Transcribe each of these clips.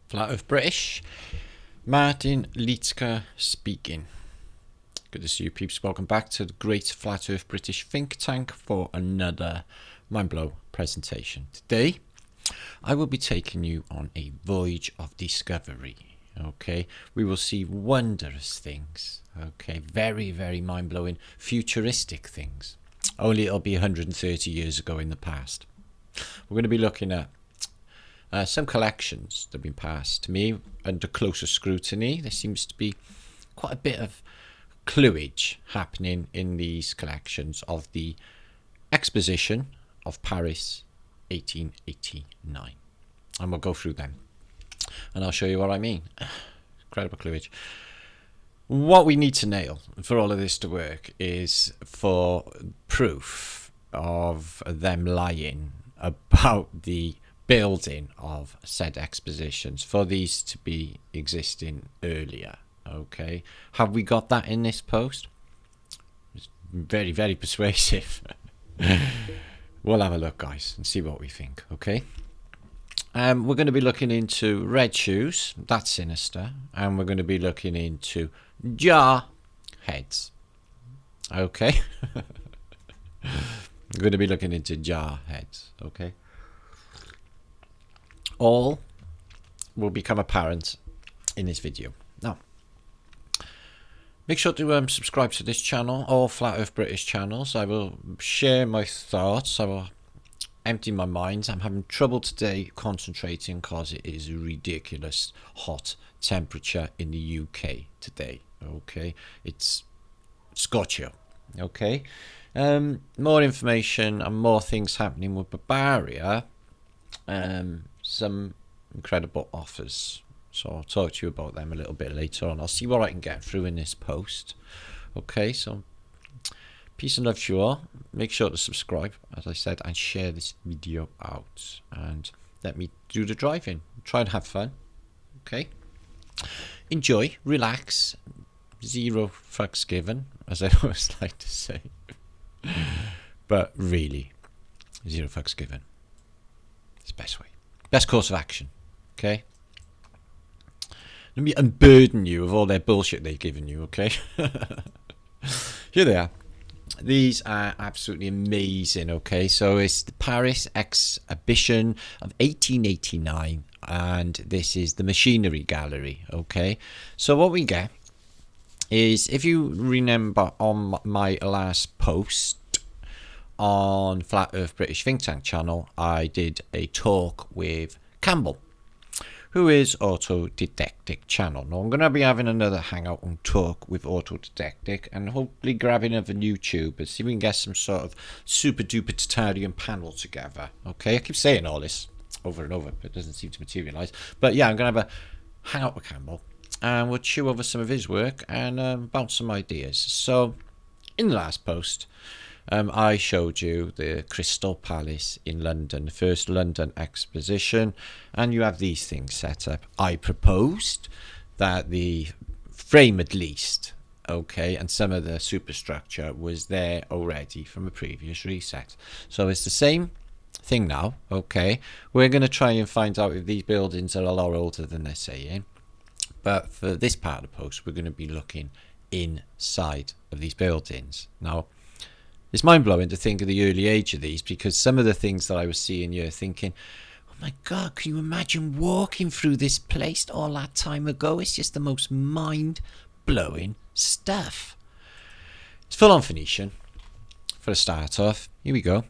Flat Earth British, Martin Liedtke speaking. Good to see you peeps. Welcome back to the Great Flat Earth British think tank for another Mindblow presentation. Today I will be taking you on a voyage of discovery. Okay, we will see wondrous things. Okay, very, very mind-blowing, futuristic things. Only it'll be 130 years ago in the past. We're going to be looking at some collections that have been passed to me under closer scrutiny. There seems to be quite a bit of clueage happening in these collections of the Exposition of Paris 1889. And we'll go through them. And I'll show you what I mean. Incredible clueage. What we need to nail for all of this to work is for proof of them lying about the building of said expositions, for these to be existing earlier. Okay, have we got that in this post? It's very, very persuasive. We'll have a look, guys, and see what we think. Okay, we're going to be looking into red shoes, that's sinister, and we're going to be looking into jar heads. Okay. We're going to be looking into jar heads. Okay, all will become apparent in this video. Now, make sure to subscribe to this channel, all Flat Earth British channels. I will share my thoughts. I will empty my mind. I'm having trouble today concentrating because it is a ridiculous hot temperature in the UK today. Okay, it's scorchio. Okay, more information and more things happening with Bavaria. Some incredible offers, so I'll talk to you about them a little bit later on. I'll see what I can get through in this post. Okay, so peace and love to you all. Make sure to subscribe, as I said, and share this video out, and let me do the driving. Try and have fun. Okay, enjoy, relax, zero fucks given, as I always like to say. But really, zero fucks given. It's the best way. Best course of action. Okay? Let me unburden you of all their bullshit they've given you, okay? Here they are. These are absolutely amazing, okay? So it's the Paris Exposition of 1889, and this is the Machinery Gallery, okay? So what we get is, if you remember on my last post on Flat Earth British Think Tank channel, I did a talk with Campbell, who is Autodidactic channel. Now I'm going to be having another hangout and talk with Autodidactic, and hopefully grabbing other YouTubers, see if we can get some sort of super duper Tartarian panel together. Okay, I keep saying all this over and over, but it doesn't seem to materialise. But yeah, I'm going to have a hangout with Campbell, and we'll chew over some of his work and bounce some ideas. So in the last post, I showed you the Crystal Palace in London, the first London exposition, and you have these things set up. I proposed that the frame, at least, okay, and some of the superstructure was there already from a previous reset. So it's the same thing now, okay. We're going to try and find out if these buildings are a lot older than they're saying, but for this part of the post, we're going to be looking inside of these buildings. Now, it's mind-blowing to think of the early age of these, because some of the things that I was seeing here, thinking, oh my God, can you imagine walking through this place all that time ago? It's just the most mind-blowing stuff. It's full on Phoenician for a start off. Here we go.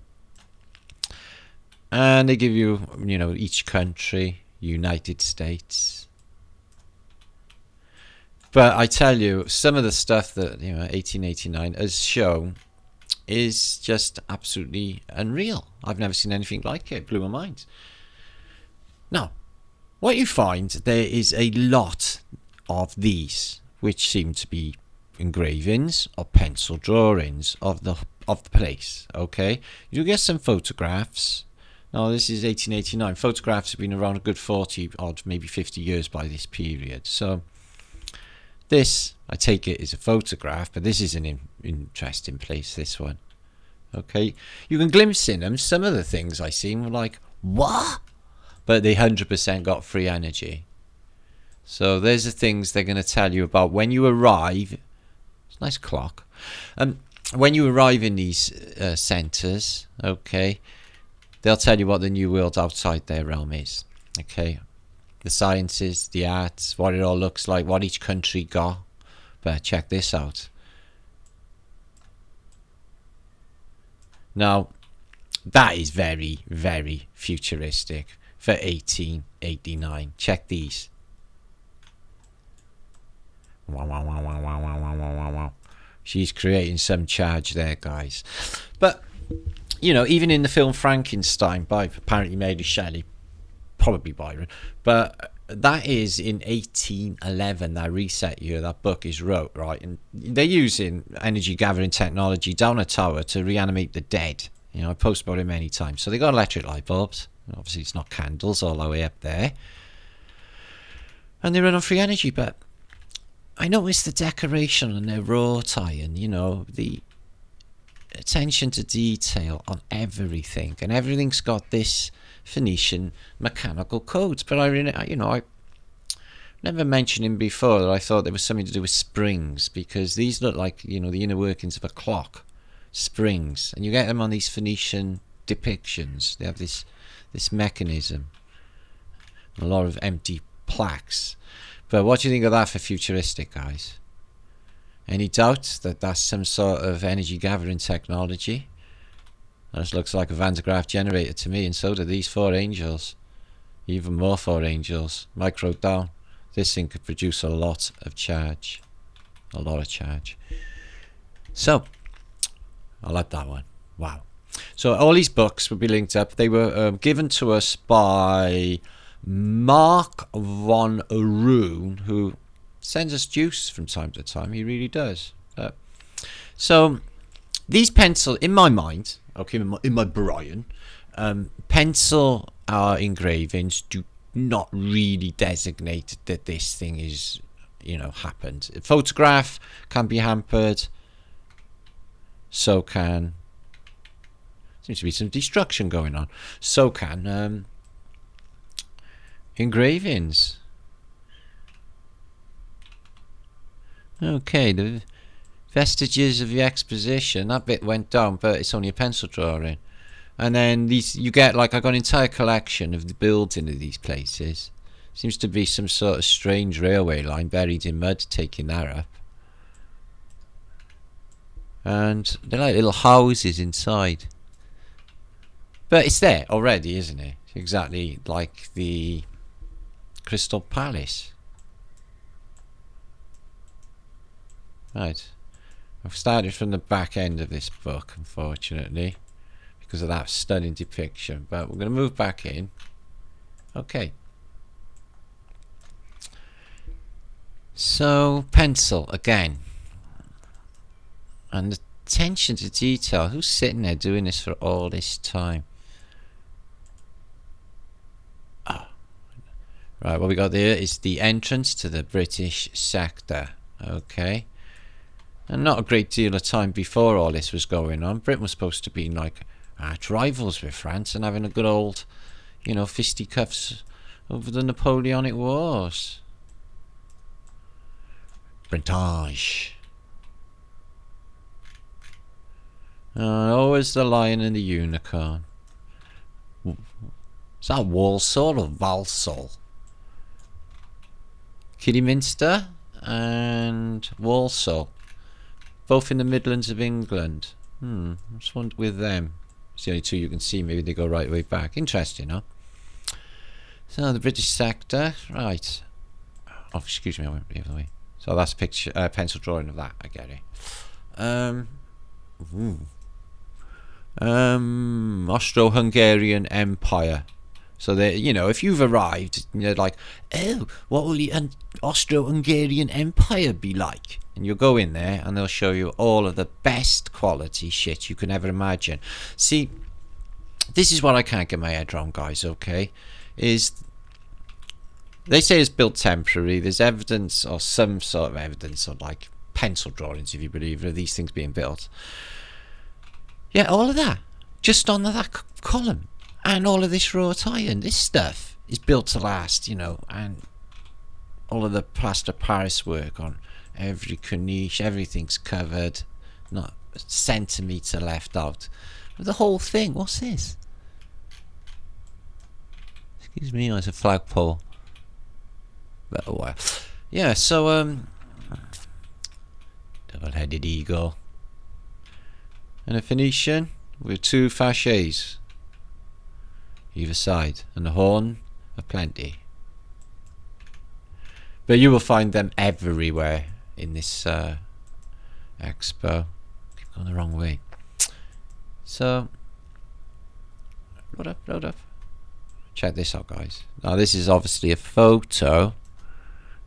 And they give you, you know, each country, United States. But I tell you, some of the stuff that, you know, 1889 has shown is just absolutely unreal. I've never seen anything like it. It blew my mind. Now, what you find, there is a lot of these, which seem to be engravings or pencil drawings of the place. Okay, you get some photographs. Now, this is 1889. Photographs have been around a good 40 odd, maybe 50 years by this period. So this, I take it, is a photograph, but this is an interesting place, this one. Okay, you can glimpse in them. Some of the things I seen were like, what? But they 100% got free energy. So there's the things they're going to tell you about when you arrive. It's a nice clock. When you arrive in these centres, okay, they'll tell you what the new world outside their realm is. Okay, the sciences, the arts, what it all looks like, what each country got. But check this out. Now, that is very, very futuristic for 1889. Check these. Wow, wow, wow, wow, wow, wow, wow, wow, wow. She's creating some charge there, guys. But, you know, even in the film Frankenstein by apparently Mary Shelley, probably Byron, but that is in 1811, that reset year that book is wrote, right? And they're using energy gathering technology down a tower to reanimate the dead. You know, I post about it many times. So they got electric light bulbs. Obviously, it's not candles all the way up there. And they run on free energy, but I noticed the decoration on their wrought iron, you know, the attention to detail on everything. And everything's got this Phoenician mechanical codes. But I never mentioned him before that I thought there was something to do with springs, because these look like, you know, the inner workings of a clock. Springs. And you get them on these Phoenician depictions. They have this mechanism. A lot of empty plaques. But what do you think of that for futuristic, guys? Any doubt that that's some sort of energy gathering technology? That just looks like a Van de Graaff generator to me, and so do these 4 angels. Even more 4 angels. Micro down. This thing could produce a lot of charge. A lot of charge. So, I like that one. Wow. So all these books will be linked up. They were given to us by Mark von Roon, who sends us juice from time to time. He really does. So these pencil, in my mind, okay, in my Brian, pencil engravings do not really designate that this thing is, you know, happened. A photograph can be hampered. So can, seems to be some destruction going on. So can engravings. Okay, the vestiges of the exposition, that bit went down, but it's only a pencil drawing. And then these, you get, like, I got an entire collection of the building of these places. Seems to be some sort of strange railway line buried in mud taking that up. And they're like little houses inside. But it's there already, isn't it? It's exactly like the Crystal Palace. Right. I've started from the back end of this book, unfortunately, because of that stunning depiction. But we're going to move back in. Okay. So, pencil, again. And attention to detail. Who's sitting there doing this for all this time? Oh. Right, what we got there is the entrance to the British sector. Okay. And not a great deal of time before all this was going on. Britain was supposed to be like arch rivals with France and having a good old, you know, fisticuffs over the Napoleonic Wars. British. Always the lion and the unicorn. Is that Walsall or Walsall? Kidderminster and Walsall. Both in the Midlands of England. Just wonder with them. It's the only two you can see. Maybe they go right way back. Interesting, huh? So the British sector, right? Oh, excuse me, I went the other way. So that's a picture, pencil drawing of that. I get it. Austro-Hungarian Empire. So they, you know, if you've arrived, you're like, oh, what will the Austro-Hungarian Empire be like? And you'll go in there and they'll show you all of the best quality shit you can ever imagine. See, this is what I can't get my head around, guys, okay? Is they say it's built temporary. There's evidence, or some sort of evidence, of like pencil drawings, if you believe, of these things being built. Yeah, all of that. Just on that column. And all of this wrought iron. This stuff is built to last, you know, and all of the plaster Paris work on every corniche, everything's covered, not a centimetre left out. The whole thing, what's this? Excuse me, it's a flagpole. But oh well. Yeah, so double-headed eagle. And a Phoenician with 2 fasces either side, and the horn of plenty. But you will find them everywhere in this expo. Keep going the wrong way. So, load up. Check this out, guys. Now this is obviously a photo.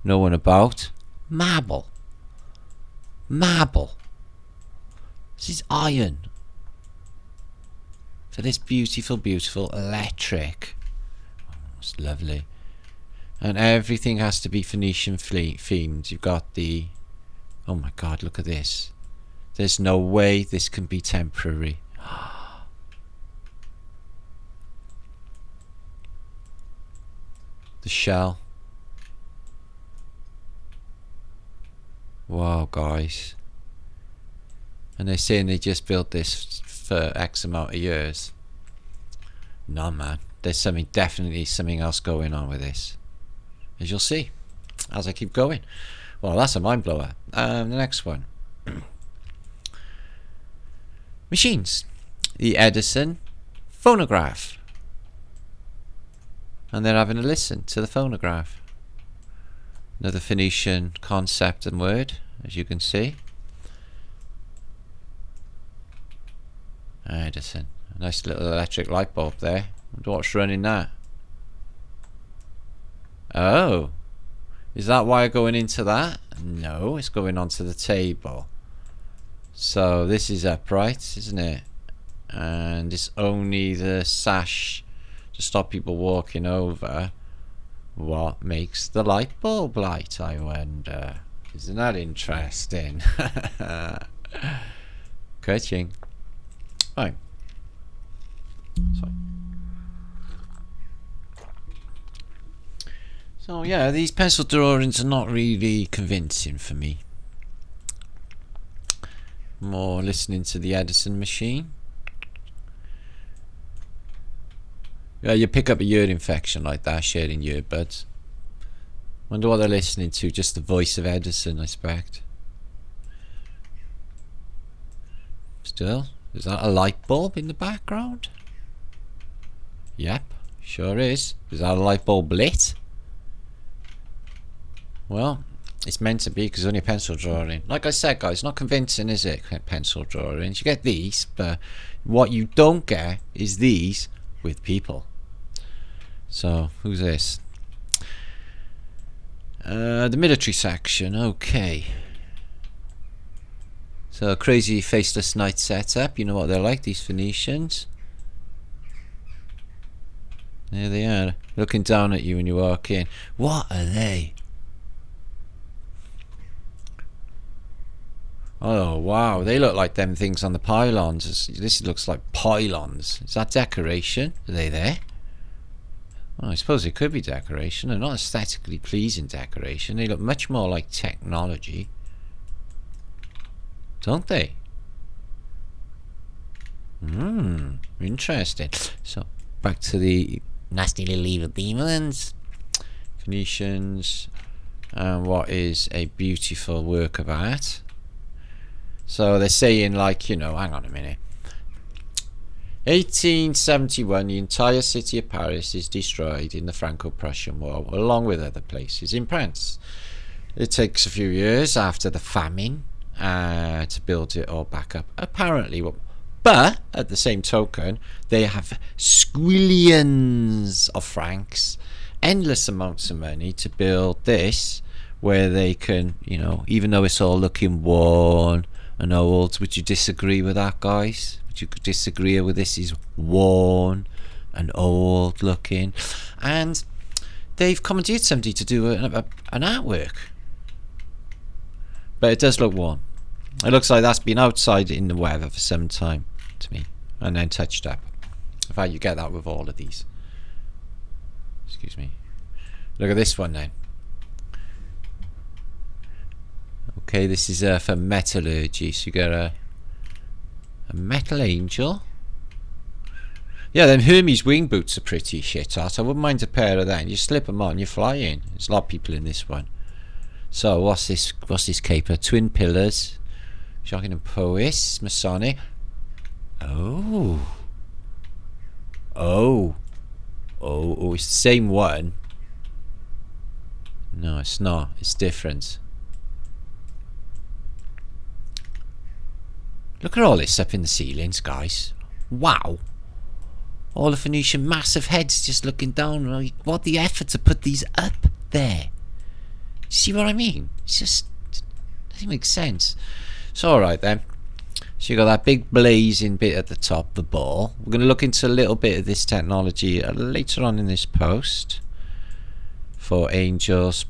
No one about. Marble. This is iron. For this beautiful, beautiful electric. Oh, it's lovely. And everything has to be Phoenician themed. You've got the... Oh my god, look at this. There's no way this can be temporary. The shell. Wow, guys. And they're saying they just built this for X amount of years. No, man. There's definitely something else going on with this. As you'll see as I keep going. Well, that's a mind blower. The next one. Machines. The Edison Phonograph. And they're having a listen to the phonograph. Another Phoenician concept and word, as you can see. Edison. A nice little electric light bulb there. What's running that? Oh, is that wire going into that? No, it's going onto the table. So this is upright, isn't it? And it's only the sash to stop people walking over. What makes the light bulb light, I wonder? Isn't that interesting? Catching. Right. Sorry. So yeah, these pencil drawings are not really convincing for me. More listening to the Edison machine. Yeah, you pick up a ear infection like that, sharing earbuds. Wonder what they're listening to, just the voice of Edison, I expect. Still, is that a light bulb in the background? Yep, sure is. Is that a light bulb lit? Well, it's meant to be because it's only a pencil drawing. Like I said, guys, not convincing, is it? Pencil drawings. You get these, but what you don't get is these with people. So, who's this? The military section. Okay. So, crazy faceless night setup. You know what they're like, these Phoenicians. There they are, looking down at you when you walk in. What are they? Oh wow, they look like them things on the pylons. This looks like pylons. Is that decoration? Are they there? Well, I suppose it could be decoration. They're not aesthetically pleasing decoration. They look much more like technology, don't they? Interesting. So back to the nasty little evil demons. Phoenicians. And what is a beautiful work of art. So they're saying, like, you know, hang on a minute. 1871, the entire city of Paris is destroyed in the Franco-Prussian War, along with other places in France. It takes a few years after the famine to build it all back up, apparently. But, at the same token, they have squillions of francs, endless amounts of money to build this, where they can, you know, even though it's all looking worn and old. Would you disagree with that, guys? Would you disagree with this is worn and old looking? And they've commandeered somebody to do an artwork, but it does look worn. It looks like that's been outside in the weather for some time to me, and then touched up. In fact, you get that with all of these. Excuse me. Look at this one then. Okay, this is for metallurgy. So you got a metal angel. Yeah, them Hermes wing boots are pretty shit hot. I wouldn't mind a pair of them. You slip them on, you're flying. There's a lot of people in this one. So what's this caper? Twin pillars. Shocking and Powys. Masonic. Oh, it's the same one. No, it's not. It's different. Look at all this up in the ceilings, guys. Wow. All the Phoenician massive heads just looking down. Like, what the effort to put these up there? See what I mean? It's just doesn't make sense. So alright then. So you got that big blazing bit at the top, the ball. We're going to look into a little bit of this technology later on in this post. 4 angels,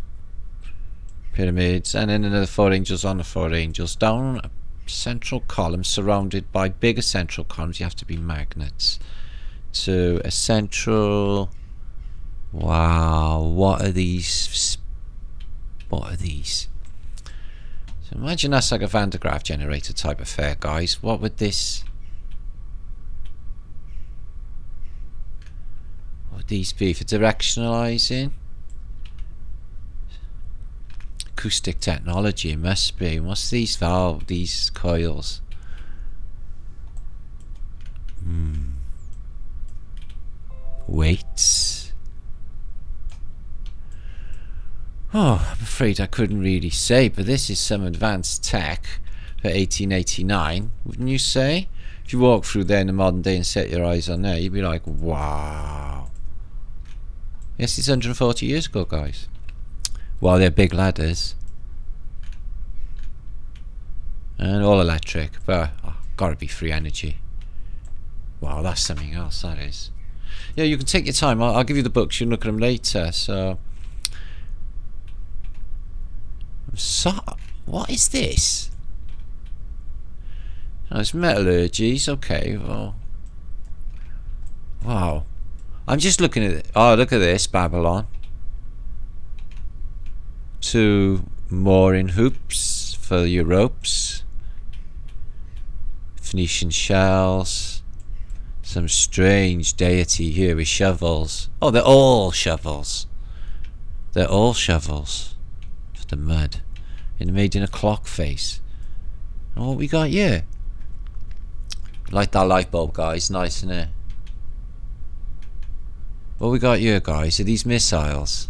pyramids, and then another 4 angels on the 4 angels. Down a central column surrounded by bigger central columns. You have to be magnets. To a central... Wow, what are these? What are these? So imagine that's like a Van de Graaff generator type affair, guys. What would this... What would these be? For directionalizing? Acoustic technology, it must be. What's these valves, these coils? Weights. Oh, I'm afraid I couldn't really say, but this is some advanced tech for 1889, wouldn't you say? If you walk through there in the modern day and set your eyes on there, you'd be like, wow. Yes, it's 140 years ago, guys. Well, they're big ladders. And all electric, but gotta be free energy. Wow, that's something else, that is. Yeah, you can take your time. I'll give you the books. You can look at them later. So, what is this? Oh, it's metallurgy. Okay. Well, wow. I'm just looking at it. Oh, look at this, Babylon. 2 mooring hoops for your ropes. Phoenician shells. Some strange deity here with shovels. Oh, they're all shovels. They're all shovels for the mud. And made in a clock face. And what we got here? Like that light bulb, guys. Nice, isn't it? What we got here, guys? Are these missiles?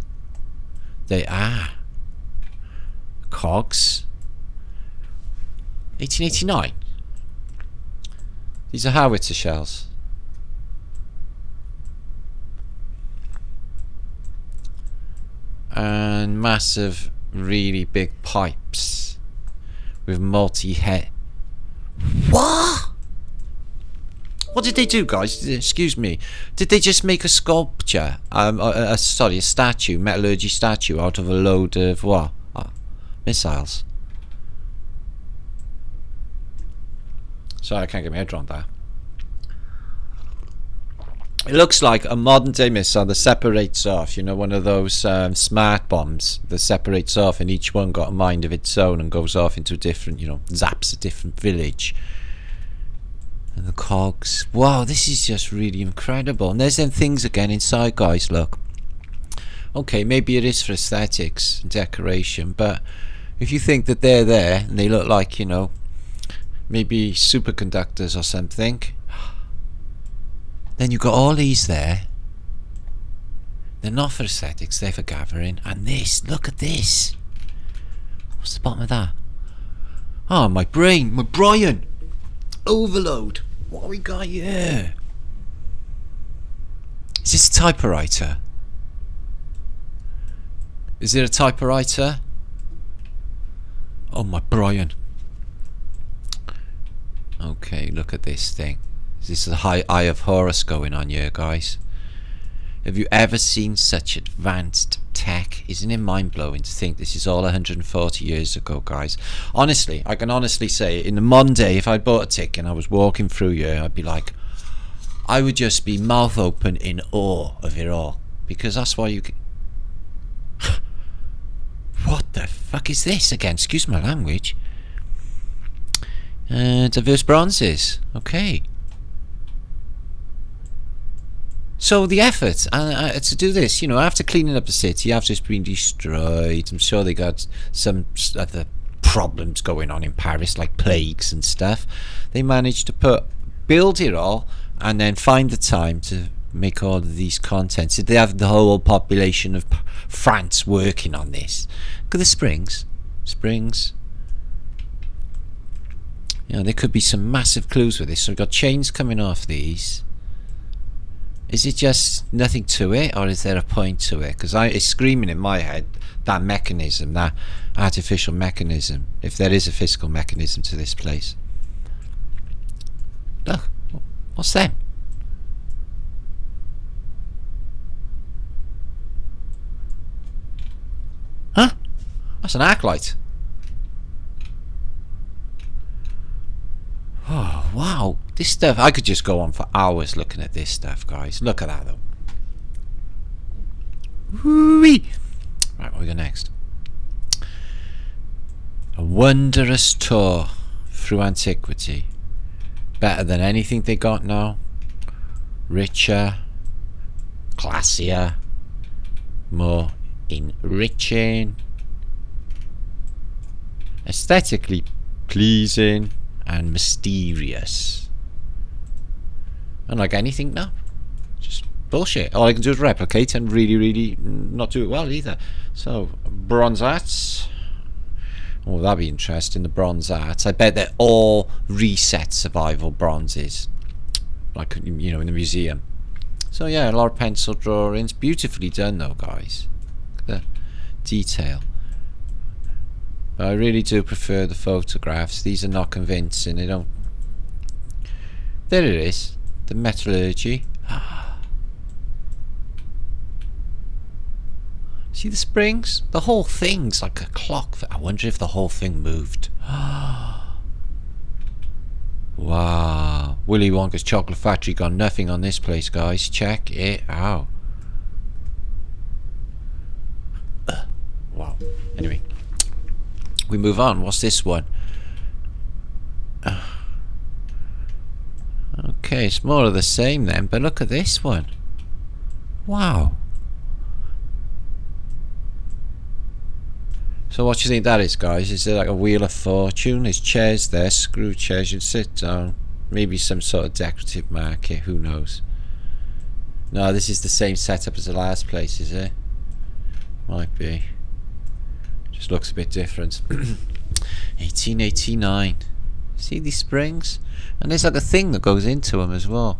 They are. Cogs. 1889. These are howitzer shells. And massive, really big pipes with multi-head. What? What did they do, guys? Excuse me. Did they just make a sculpture? Sorry, a statue, metallurgy statue, out of a load of what? Missiles. Sorry, I can't get my head around that. It looks like a modern day missile that separates off, you know, one of those smart bombs that separates off, and each one got a mind of its own and goes off into a different, you know, zaps a different village. And the cogs. Wow, this is just really incredible. And there's them things again inside, guys, look. Okay, maybe it is for aesthetics and decoration, but if you think that they're there and they look like, you know, maybe superconductors or something, then you've got all these there. They're not for aesthetics, they're for gathering. And this, look at this. What's the bottom of that? Oh, my brain, my Brian. Overload. What have we got here? Is this a typewriter? Is it a typewriter? Oh, my Brian. Okay, look at this thing. This is a high eye of Horus going on here, guys. Have you ever seen such advanced tech? Isn't it mind-blowing to think this is all 140 years ago, guys? Honestly, I can honestly say, in the modern day, if I bought a ticket and I was walking through here, I'd be like, I would just be mouth open in awe of it all. Because that's why you can... What the fuck is this again? Excuse my language. Diverse bronzes. Okay. So the effort to do this, you know, after cleaning up the city, after it's been destroyed, I'm sure they got some other problems going on in Paris, like plagues and stuff. They managed to build it all, and then find the time to make all of these contents. They have the whole population of France working on this. Look at the springs. You know, there could be some massive clues with this. So we've got chains coming off these. Is it just nothing to it, or is there a point to it? Because it's screaming in my head, that mechanism, that artificial mechanism, if there is a physical mechanism to this place. Look, what's that? Huh? That's an arc light. Oh, wow. This stuff, I could just go on for hours looking at this stuff, guys. Look at that, though. Whee! Right, what we got next? A wondrous tour through antiquity. Better than anything they got now. Richer. Classier. More enriching. Aesthetically pleasing. And mysterious. Unlike anything now. Just bullshit. All I can do is replicate and really not do it well either. So, bronze arts. Oh, that'd be interesting, the bronze arts. I bet they're all reset survival bronzes. Like, you know, in the museum. So yeah, a lot of pencil drawings. Beautifully done though, guys. Look at the detail. But I really do prefer the photographs. These are not convincing. They don't... There it is. The metallurgy. See the springs? The whole thing's like a clock. I wonder if the whole thing moved. Wow. Willy Wonka's chocolate factory got nothing on this place, guys. Check it out. Wow. Anyway. We move on. What's this one? Okay, it's more of the same then, but look at this one. Wow. So what do you think that is, guys? Is it like a wheel of fortune? There's chairs there, screw chairs, you'd sit down. Maybe some sort of decorative market, who knows? No, this is the same setup as the last place, is it? Might be. Just looks a bit different. 1889. See these springs? And there's like a thing that goes into them as well.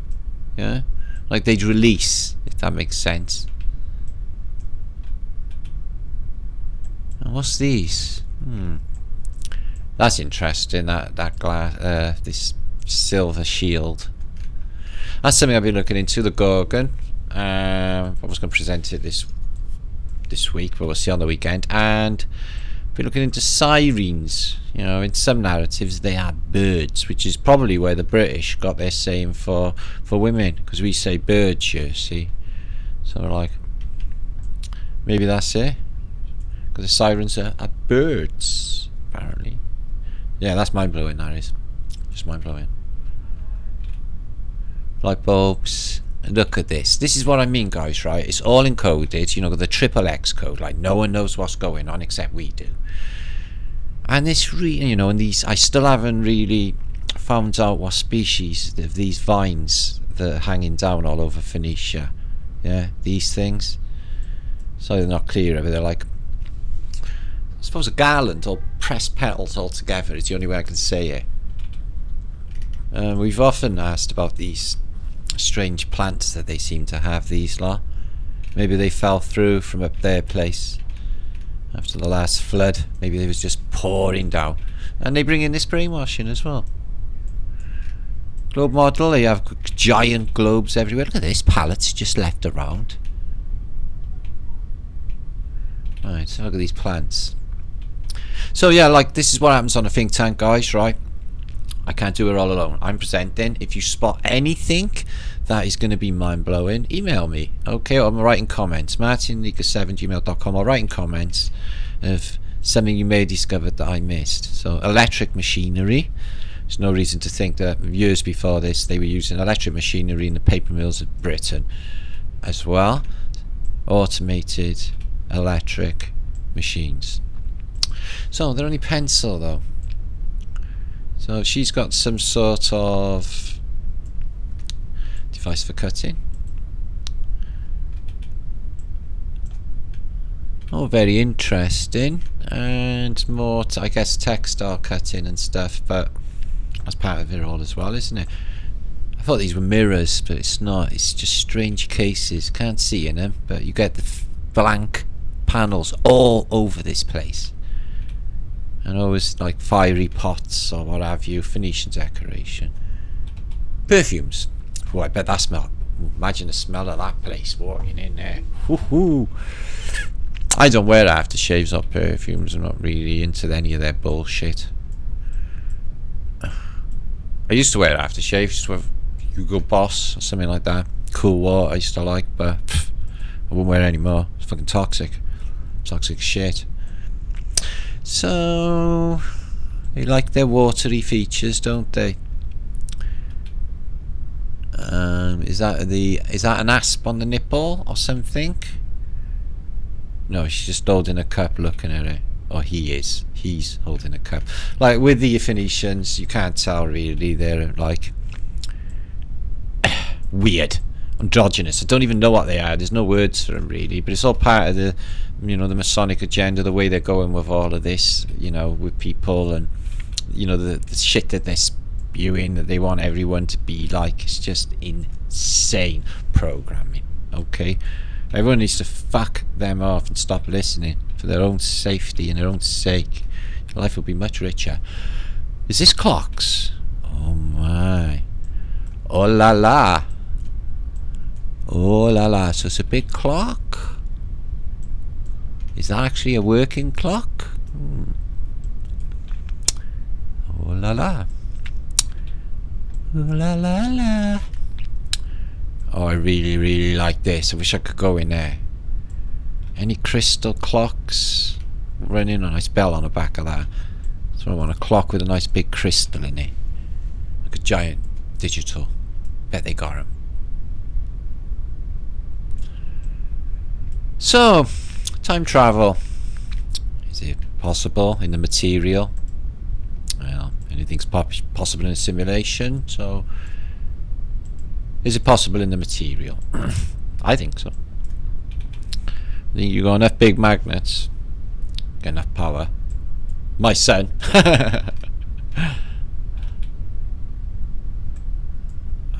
Yeah? Like they'd release, if that makes sense. And what's these? That's interesting, that glass, this silver shield. That's something I've been looking into, the Gorgon. I was going to present it this week, but we'll see on the weekend. And we're looking into sirens. You know, in some narratives they are birds, which is probably where the British got their saying for women, because we say birds here, see. So like, maybe that's it, because the sirens are birds apparently. Yeah, that's mind-blowing, that is. Just mind-blowing. Light bulbs. Look at this. This is what I mean, guys, right? It's all encoded, you know, the XXX code. Like, no one knows what's going on except we do. And this really, you know, and these, I still haven't really found out what species of these vines that are hanging down all over Phoenicia. Yeah, these things. So they're not clear, but they're like, I suppose a garland or pressed petals all together is the only way I can say it. We've often asked about these strange plants that they seem to have, these lot. Maybe they fell through from up their place after the last flood. Maybe they was just pouring down. And they bring in this brainwashing as well. Globe model, they have giant globes everywhere. Look at this, pallets just left around. Right, so look at these plants. So yeah, like, this is what happens on a think tank, guys, right? I can't do it all alone. I'm presenting. If you spot anything that is going to be mind-blowing, email me, okay? Or I'm writing comments. martinleaker7gmail.com. I'll write in comments, of something you may have discovered that I missed. So electric machinery. There's no reason to think that years before this they were using electric machinery in the paper mills of Britain as well. Automated electric machines. So they're only pencil though. So she's got some sort of device for cutting. Oh, very interesting. And more, I guess, textile cutting and stuff, but that's part of it all as well, isn't it? I thought these were mirrors, but it's not. It's just strange cases. Can't see in them, but you get the blank panels all over this place. And always like fiery pots or what have you, Phoenician decoration. Perfumes. Oh, I bet that smell. Imagine the smell of that place walking in there. Woohoo! I don't wear aftershaves or perfumes. I'm not really into any of their bullshit. I used to wear aftershaves with Hugo Boss or something like that. Cool Water I used to like, but I wouldn't wear it anymore. It's fucking toxic. Toxic shit. So they like their watery features, don't they? Is that an asp on the nipple or something? No, she's just holding a cup looking at it. Or he's holding a cup. Like with the Phoenicians, you can't tell really. They're like weird, androgynous. I don't even know what they are. There's no words for them really, but it's all part of the, you know, the Masonic agenda, the way they're going with all of this, you know, with people, and you know, the shit that they're spewing that they want everyone to be like. It's just insane programming. Okay, everyone needs to fuck them off and stop listening for their own safety and their own sake. Life will be much richer. Is this clocks? Oh my. Oh la la. Oh la la. So it's a big clock. Is that actually a working clock? Oh la la. Oh la la la. Oh, I really, really like this. I wish I could go in there. Any crystal clocks running? A nice bell on the back of that. So I want a clock with a nice big crystal in it. Like a giant digital. Bet they got them. So, time travel. Is it possible in the material? Well, anything's possible in a simulation, so is it possible in the material? I think so. I think you got enough big magnets, get enough power. My son. I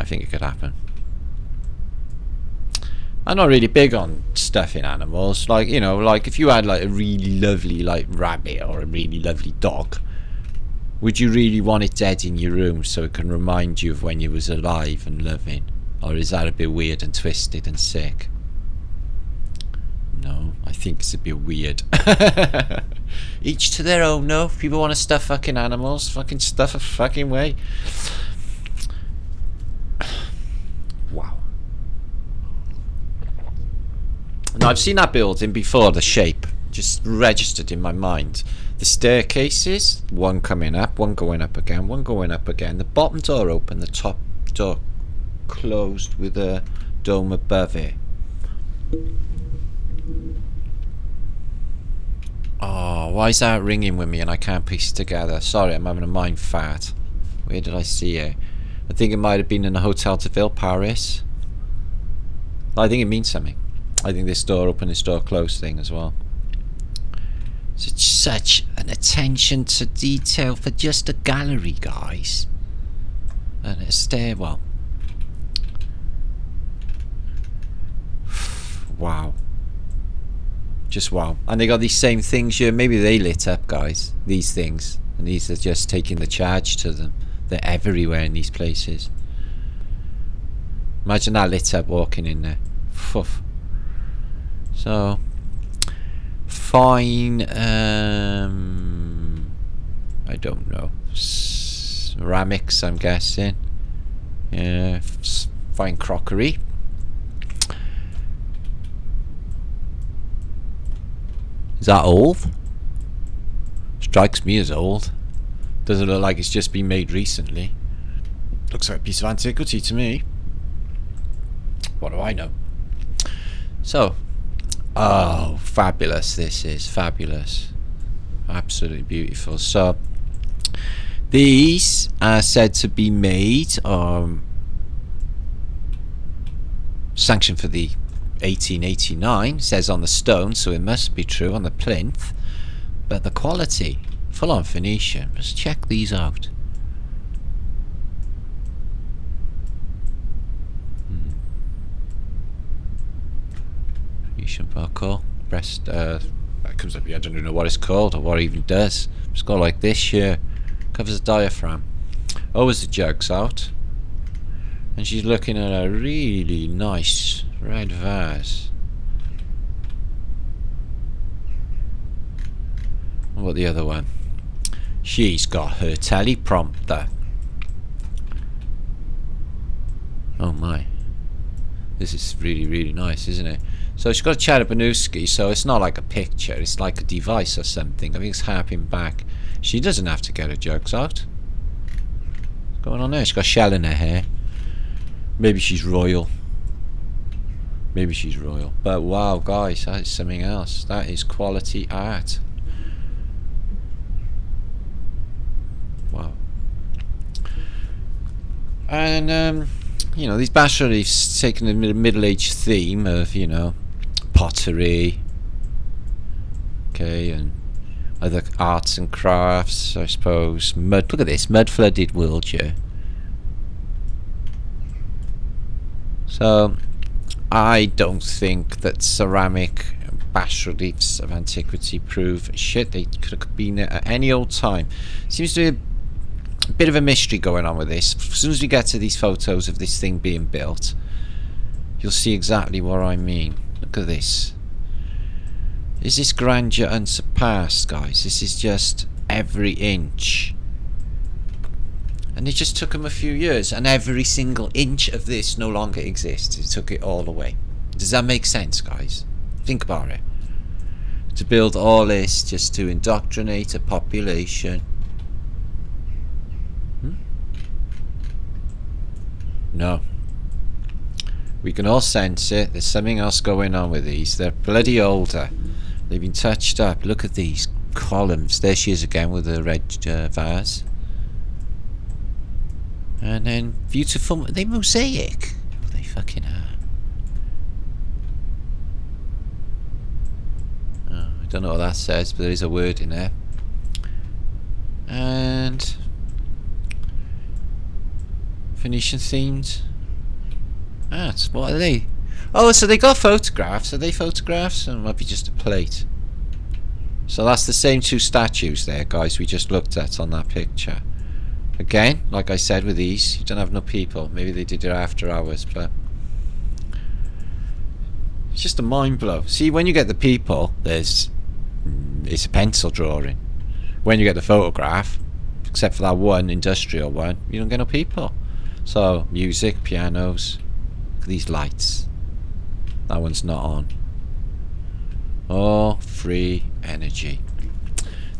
think it could happen. I'm not really big on stuffing animals. Like, you know, like if you had like a really lovely like rabbit or a really lovely dog, would you really want it dead in your room so it can remind you of when you was alive and loving? Or is that a bit weird and twisted and sick? No, I think it's a bit weird. Each to their own, no? If people want to stuff fucking animals, fucking stuff a fucking way. Wow. Now, I've seen that building before, the shape. Just registered in my mind. The staircases, one coming up, one going up again, one going up again. The bottom door open, the top door closed with a dome above it. Oh, why is that ringing with me and I can't piece it together? Sorry, I'm having a mind fart. Where did I see it? I think it might have been in the Hotel de Ville, Paris. I think it means something. I think this door open, this door closed thing as well. It's such an attention to detail for just a gallery, guys. And a stairwell. Wow. Just wow. And they got these same things here. Maybe they lit up, guys. These things. And these are just taking the charge to them. They're everywhere in these places. Imagine that lit up walking in there. Poof. So fine. I don't know. Ceramics, I'm guessing. Yeah. Fine crockery. Is that old? Strikes me as old. Doesn't look like it's just been made recently. Looks like a piece of antiquity to me. What do I know? So, oh, fabulous. This is fabulous. Absolutely beautiful. So, these are said to be made sanctioned for the 1889, says on the stone, so it must be true on the plinth. But the quality, full on Phoenician. Let's check these out. Phoenician buckle, breast, that comes up here. I don't even know what it's called or what it even does. It's got like this here, covers the diaphragm. Oh, as the jug's out, and she's looking at a really nice red vase. What about the other one? She's got her teleprompter. Oh my, this is really, really nice, isn't it? So she's got a Charabanowski, so it's not like a picture, it's like a device or something. I think it's harping back. She doesn't have to get her jugs out. What's going on there? She's got shell in her hair. Maybe she's royal. Maybe she's royal. But wow, guys, that is something else. That is quality art. Wow. And, you know, these bas reliefs taking the middle-aged theme of, you know, pottery, okay, and other arts and crafts, I suppose. Mud, look at this, mud-flooded Wiltshire. So, I don't think that ceramic bas reliefs of antiquity prove shit. They could have been at any old time. Seems to be a bit of a mystery going on with this. As soon as we get to these photos of this thing being built, you'll see exactly what I mean. Look at this. Is this grandeur unsurpassed, guys? This is just every inch. And it just took them a few years, and every single inch of this no longer exists. It took it all away. Does that make sense, guys? Think about it. To build all this just to indoctrinate a population. No. We can all sense it. There's something else going on with these. They're bloody older. They've been touched up. Look at these columns. There she is again with the red vase. And then beautiful. Are they mosaic? Oh, they fucking are. Oh, I don't know what that says, but there is a word in there. And Phoenician themed. What are they? Oh, so they got photographs. Are they photographs? Or might be just a plate. So that's the same two statues there, guys, we just looked at on that picture. Again, like I said with these, you don't have no people. Maybe they did it after hours, but it's just a mind blow. See, when you get the people, it's a pencil drawing. When you get the photograph, except for that one industrial one, you don't get no people. So music, pianos. Look at these lights. That one's not on. Oh, free energy.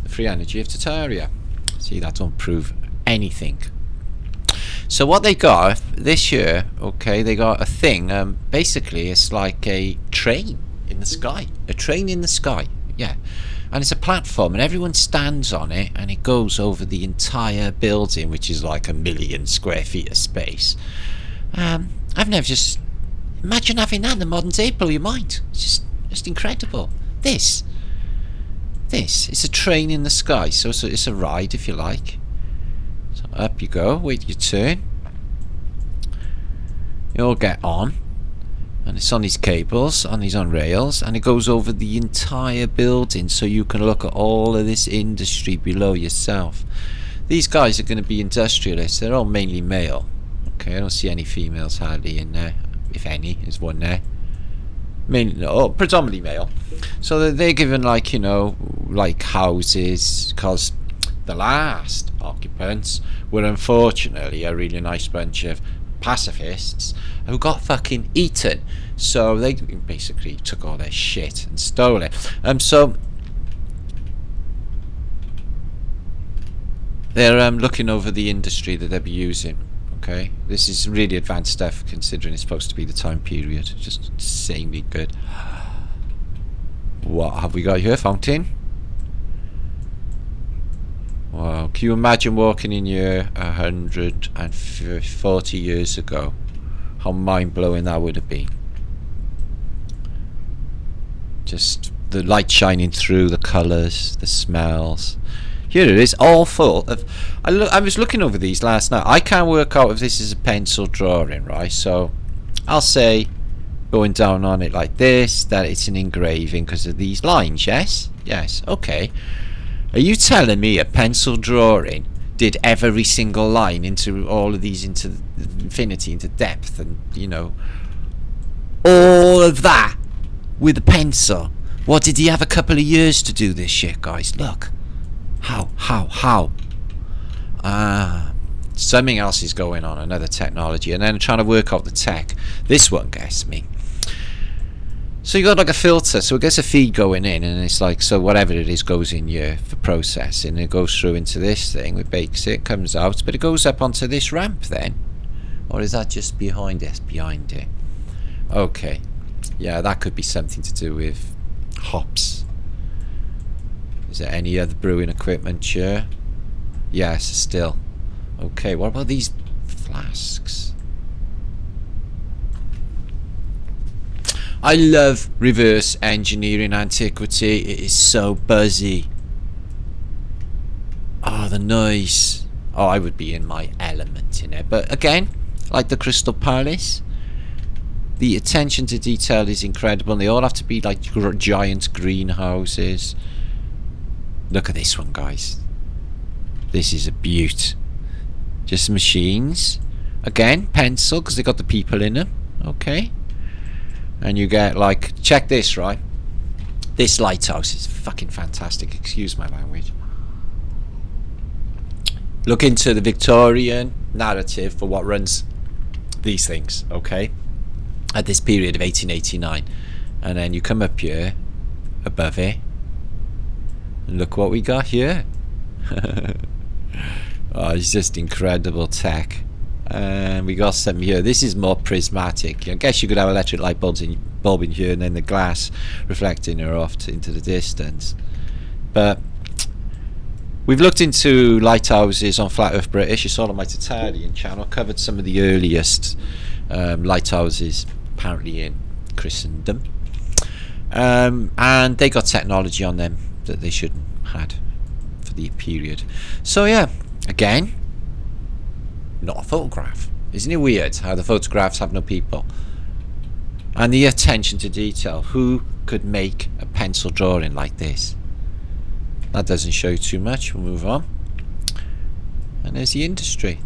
The free energy of Tartaria. See, that don't prove anything. So what they got this year, okay, they got a thing. Basically, it's like a train in the sky. A train in the sky, yeah. And it's a platform, and everyone stands on it, and it goes over the entire building, which is like 1 million square feet of space. I've never just... Imagine having that in the modern day, blow your mind. It's just incredible. This, it's a train in the sky, so it's a ride, if you like. So up you go, wait your turn. You all get on, and it's on these cables, on rails, and it goes over the entire building, so you can look at all of this industry below yourself. These guys are going to be industrialists. They're all mainly male. Okay, I don't see any females hardly in there, if any. There's one there. Mainly, predominantly male. So they're given, like, you know, like houses, because the last occupants were unfortunately a really nice bunch of pacifists who got fucking eaten. So they basically took all their shit and stole it. So They're looking over the industry that they'll be using. Okay, this is really advanced stuff considering it's supposed to be the time period. Just insanely good. What have we got here? Fountain. Wow, can you imagine walking in here 140 years ago? How mind-blowing that would have been. Just the light shining through, the colours, the smells. Here it is, all full of... I was looking over these last night. I can't work out if this is a pencil drawing, right? So I'll say, going down on it like this, that it's an engraving because of these lines, yes? Yes, okay. Are you telling me a pencil drawing did every single line into all of these, into infinity, into depth, and, you know, all of that with a pencil? What, did he have a couple of years to do this shit, guys? Look. How? Something else is going on, another technology, and then I'm trying to work out the tech. This one gets me. So you got like a filter, so it gets a feed going in, and it's like, so whatever it is goes in here for processing, it goes through into this thing, it bakes it, comes out, but it goes up onto this ramp then. Or is that just behind it? Behind it. Okay. Yeah, that could be something to do with hops. Is there any other brewing equipment here? Yes, still. Okay, what about these flasks? I love reverse engineering antiquity. It is so buzzy. Oh, the noise. Oh, I would be in my element in it. But again, like the Crystal Palace, the attention to detail is incredible. And they all have to be like giant greenhouses. Look at this one, guys. This is a beaut. Just machines. Again, pencil, because they got the people in them. Okay. And you get like, check this, right? This lighthouse is fucking fantastic. Excuse my language. Look into the Victorian narrative for what runs these things, okay? At this period of 1889. And then you come up here, above it. And look what we got here. Oh, it's just incredible tech. And we got some here. This is more prismatic. I guess you could have electric light bulb in here, and then the glass reflecting her off into the distance. But we've looked into lighthouses on Flat Earth British. You saw on my Tartaria channel. Covered some of the earliest lighthouses apparently in Christendom. And they got technology on them that they shouldn't had for the period. So yeah, again, not a photograph. Isn't it weird how the photographs have no people? And the attention to detail. Who could make a pencil drawing like this? That doesn't show you too much. We'll move on. And there's the industry.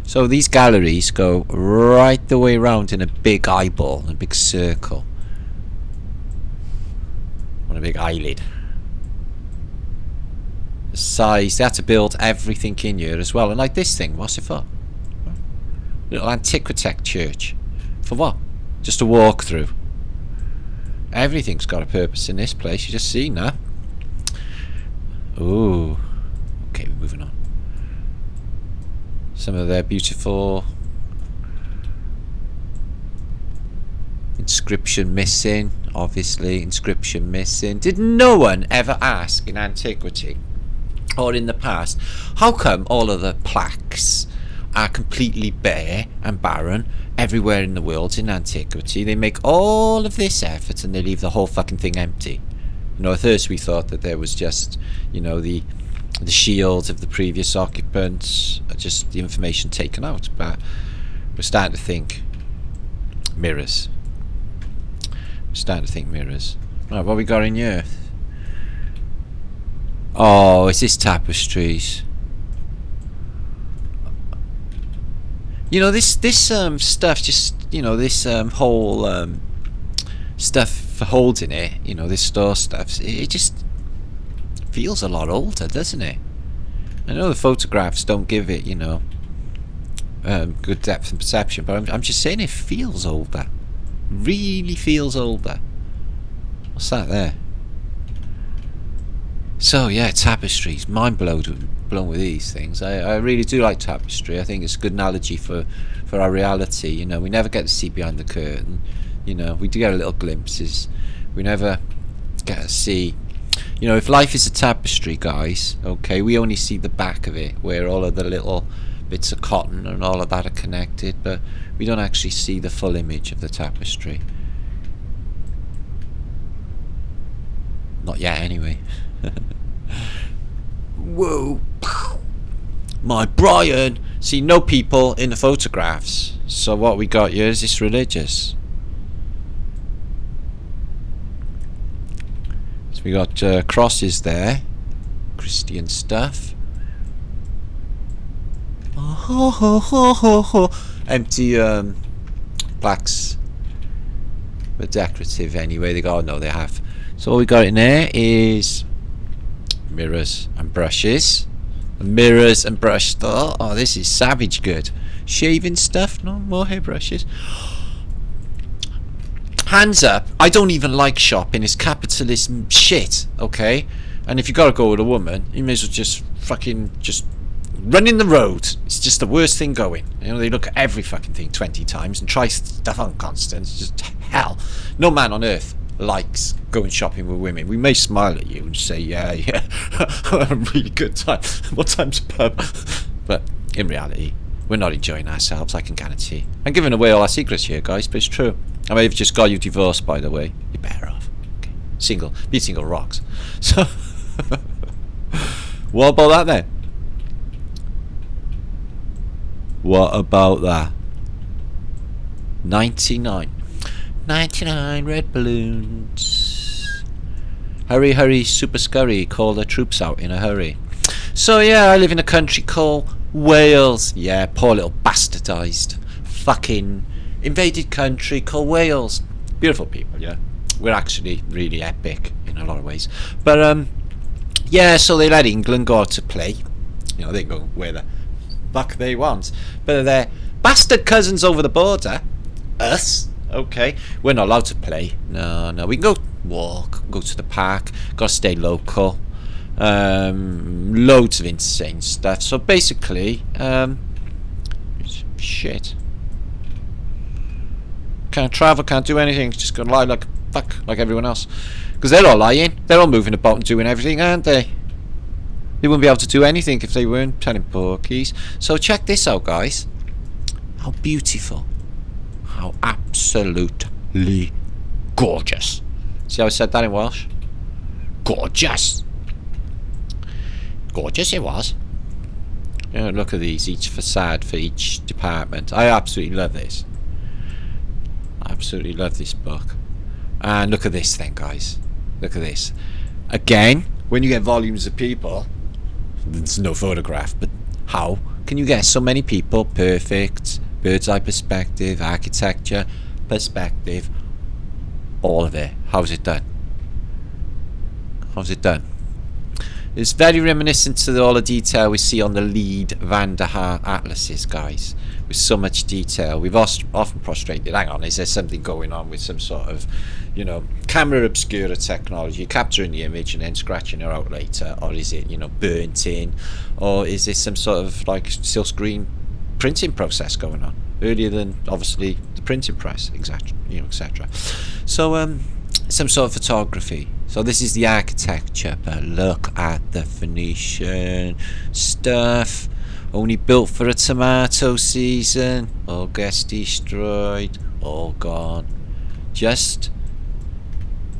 So these galleries go right the way around in a big eyeball, a big circle, on a big eyelid. The size, they had to build everything in here as well. And like this thing, what's it for? Little Antiquitech church. For what? Just a walk through. Everything's got a purpose in this place. You just seen that. Ooh. Okay, we're moving on. Some of their beautiful inscription missing. Obviously, inscription missing. Did no one ever ask in antiquity or in the past, how come all of the plaques are completely bare and barren everywhere in the world in antiquity? They make all of this effort and they leave the whole fucking thing empty. You know, at first we thought that there was just, you know, the shields of the previous occupants, just the information taken out, but we're starting to think mirrors. We're starting to think mirrors. Right, what we got in here? Oh, is this tapestries? You know, this stuff, just, you know, this whole stuff for holding it, you know, this store stuff, it just feels a lot older, doesn't it? I know the photographs don't give it, you know, good depth and perception, but I'm just saying it feels older. Really feels older. What's that there? So yeah, tapestries. Mind blown with these things. I really do like tapestry. I think it's a good analogy for our reality. You know, we never get to see behind the curtain. You know, we do get a little glimpses. We never get to see. You know, if life is a tapestry, guys, okay, we only see the back of it, where all of the little bits of cotton and all of that are connected, but we don't actually see the full image of the tapestry. Not yet, anyway. Whoa. My Brian! See, no people in the photographs. So what we got here is this religious. So we got crosses there. Christian stuff. Empty plaques. But decorative anyway. They got, no, they have. So all we got in there is mirrors and brushes. Mirrors and brush stuff. Oh, this is savage good. Shaving stuff. No more hairbrushes. Hands up. I don't even like shopping. It's capitalist shit. Okay. And if you gotta go with a woman, you may as well just fucking just run in the road. It's just the worst thing going. You know, they look at every fucking thing 20 times and try stuff on constant. It's just hell. No man on earth likes going shopping with women. We may smile at you and say, yeah, I had a really good time. What time's a pub? But in reality, we're not enjoying ourselves, I can guarantee. I'm giving away all our secrets here, guys, but it's true. I may have just got you divorced, by the way. You're better off. Okay. Single. Be single rocks. So, what about that then? What about that? 99 red balloons. Hurry, hurry, super scurry, call the troops out in a hurry. So yeah, I live in a country called Wales. Yeah, poor little bastardized fucking invaded country called Wales. Beautiful people, yeah. We're actually really epic in a lot of ways. But yeah, so they let England go out to play. You know, they can go where the fuck they want. But their bastard cousins over the border, us, okay, we're not allowed to play. No, we can go walk, go to the park, gotta stay local. Loads of insane stuff. So basically, shit. Can't travel, can't do anything, just gonna lie like fuck, like everyone else. Because they're all lying, they're all moving about and doing everything, aren't they? They wouldn't be able to do anything if they weren't telling porkies. So check this out, guys. How beautiful. How absolutely gorgeous. See how I said that in Welsh? Gorgeous. Gorgeous it was. You know, look at these, each facade for each department. I absolutely love this. I absolutely love this book. And look at this then, guys. Look at this. Again, when you get volumes of people, there's no photograph, but how can you get so many people? Perfect, bird's eye perspective, architecture, perspective, all of it. How's it done? How's it done? It's very reminiscent to all the detail we see on the Lead Van der Haar atlases, guys. With so much detail. We've often prostrated, hang on, is there something going on with some sort of, you know, camera obscura technology, capturing the image and then scratching it out later? Or is it, you know, burnt in? Or is this some sort of, like, silk screen printing process going on? Earlier than, obviously, the printing press, etc. You know, etc. So, some sort of photography. So this is the architecture, but look at the Phoenician stuff. Only built for a tomato season. All gets destroyed. All gone. Just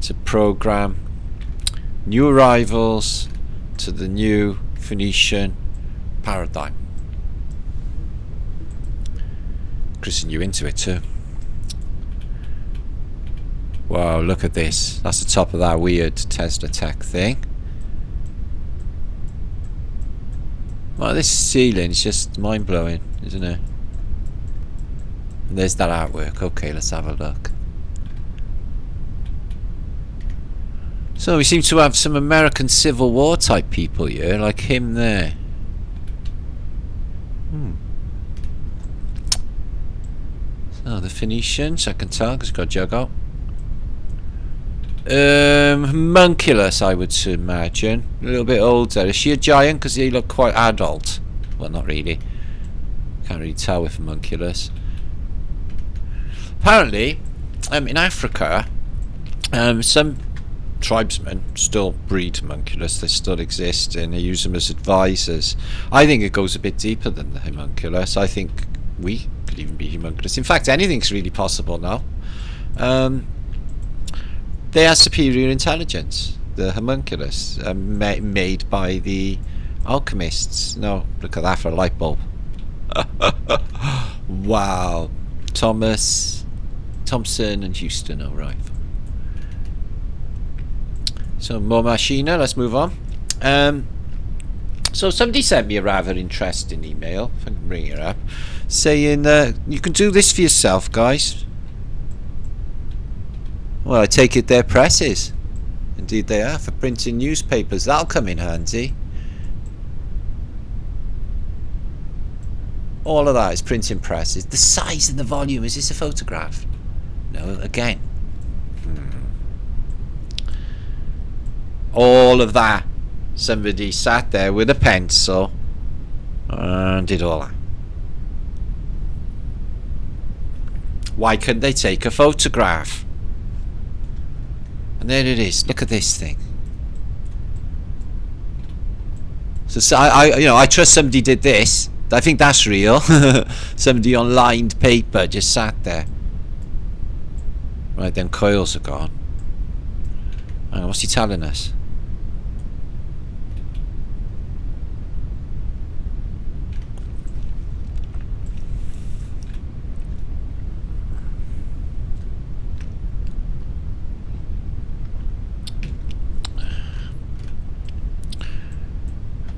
to program new arrivals to the new Phoenician paradigm. Christen, you into it too? Wow, look at this. That's the top of that weird Tesla tech thing. Well, this ceiling is just mind-blowing, isn't it? And there's that artwork. Okay, let's have a look. So we seem to have some American Civil War type people here, like him there. So the Phoenicians, I can tell, because he's got a jug out. Homunculus, I would imagine. A little bit older. Is she a giant? Because they look quite adult. Well, not really. Can't really tell with homunculus. Apparently, in Africa, some tribesmen still breed homunculus. They still exist, and they use them as advisors. I think it goes a bit deeper than the homunculus. I think we could even be homunculus. In fact, anything's really possible now. They have superior intelligence, the homunculus, made by the alchemists. No, look at that for a light bulb. Wow. Thompson and Houston, alright. So, more machina, let's move on. So somebody sent me a rather interesting email, if I can bring it up, saying you can do this for yourself, guys. Well, I take it they're presses. Indeed they are, for printing newspapers. That'll come in handy. All of that is printing presses. The size and the volume. Is this a photograph? No, again. All of that. Somebody sat there with a pencil and did all that. Why couldn't they take a photograph? And there it is. Look at this thing. So I trust somebody did this. I think that's real. Somebody on lined paper just sat there. Right, then coils are gone. Hang on, what's he telling us?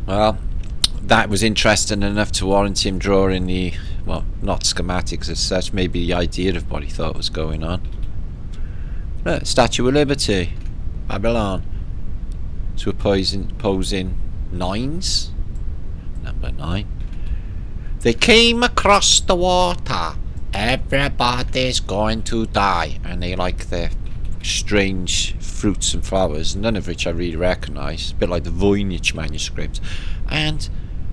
Well, that was interesting enough to warrant him drawing the, well, not schematics as such, maybe the idea of what he thought was going on. Look, Statue of Liberty, Babylon. So we're posing nines. Number 9. They came across the water. Everybody's going to die. And they like their strange fruits and flowers, none of which I really recognise, a bit like the Voynich manuscript, and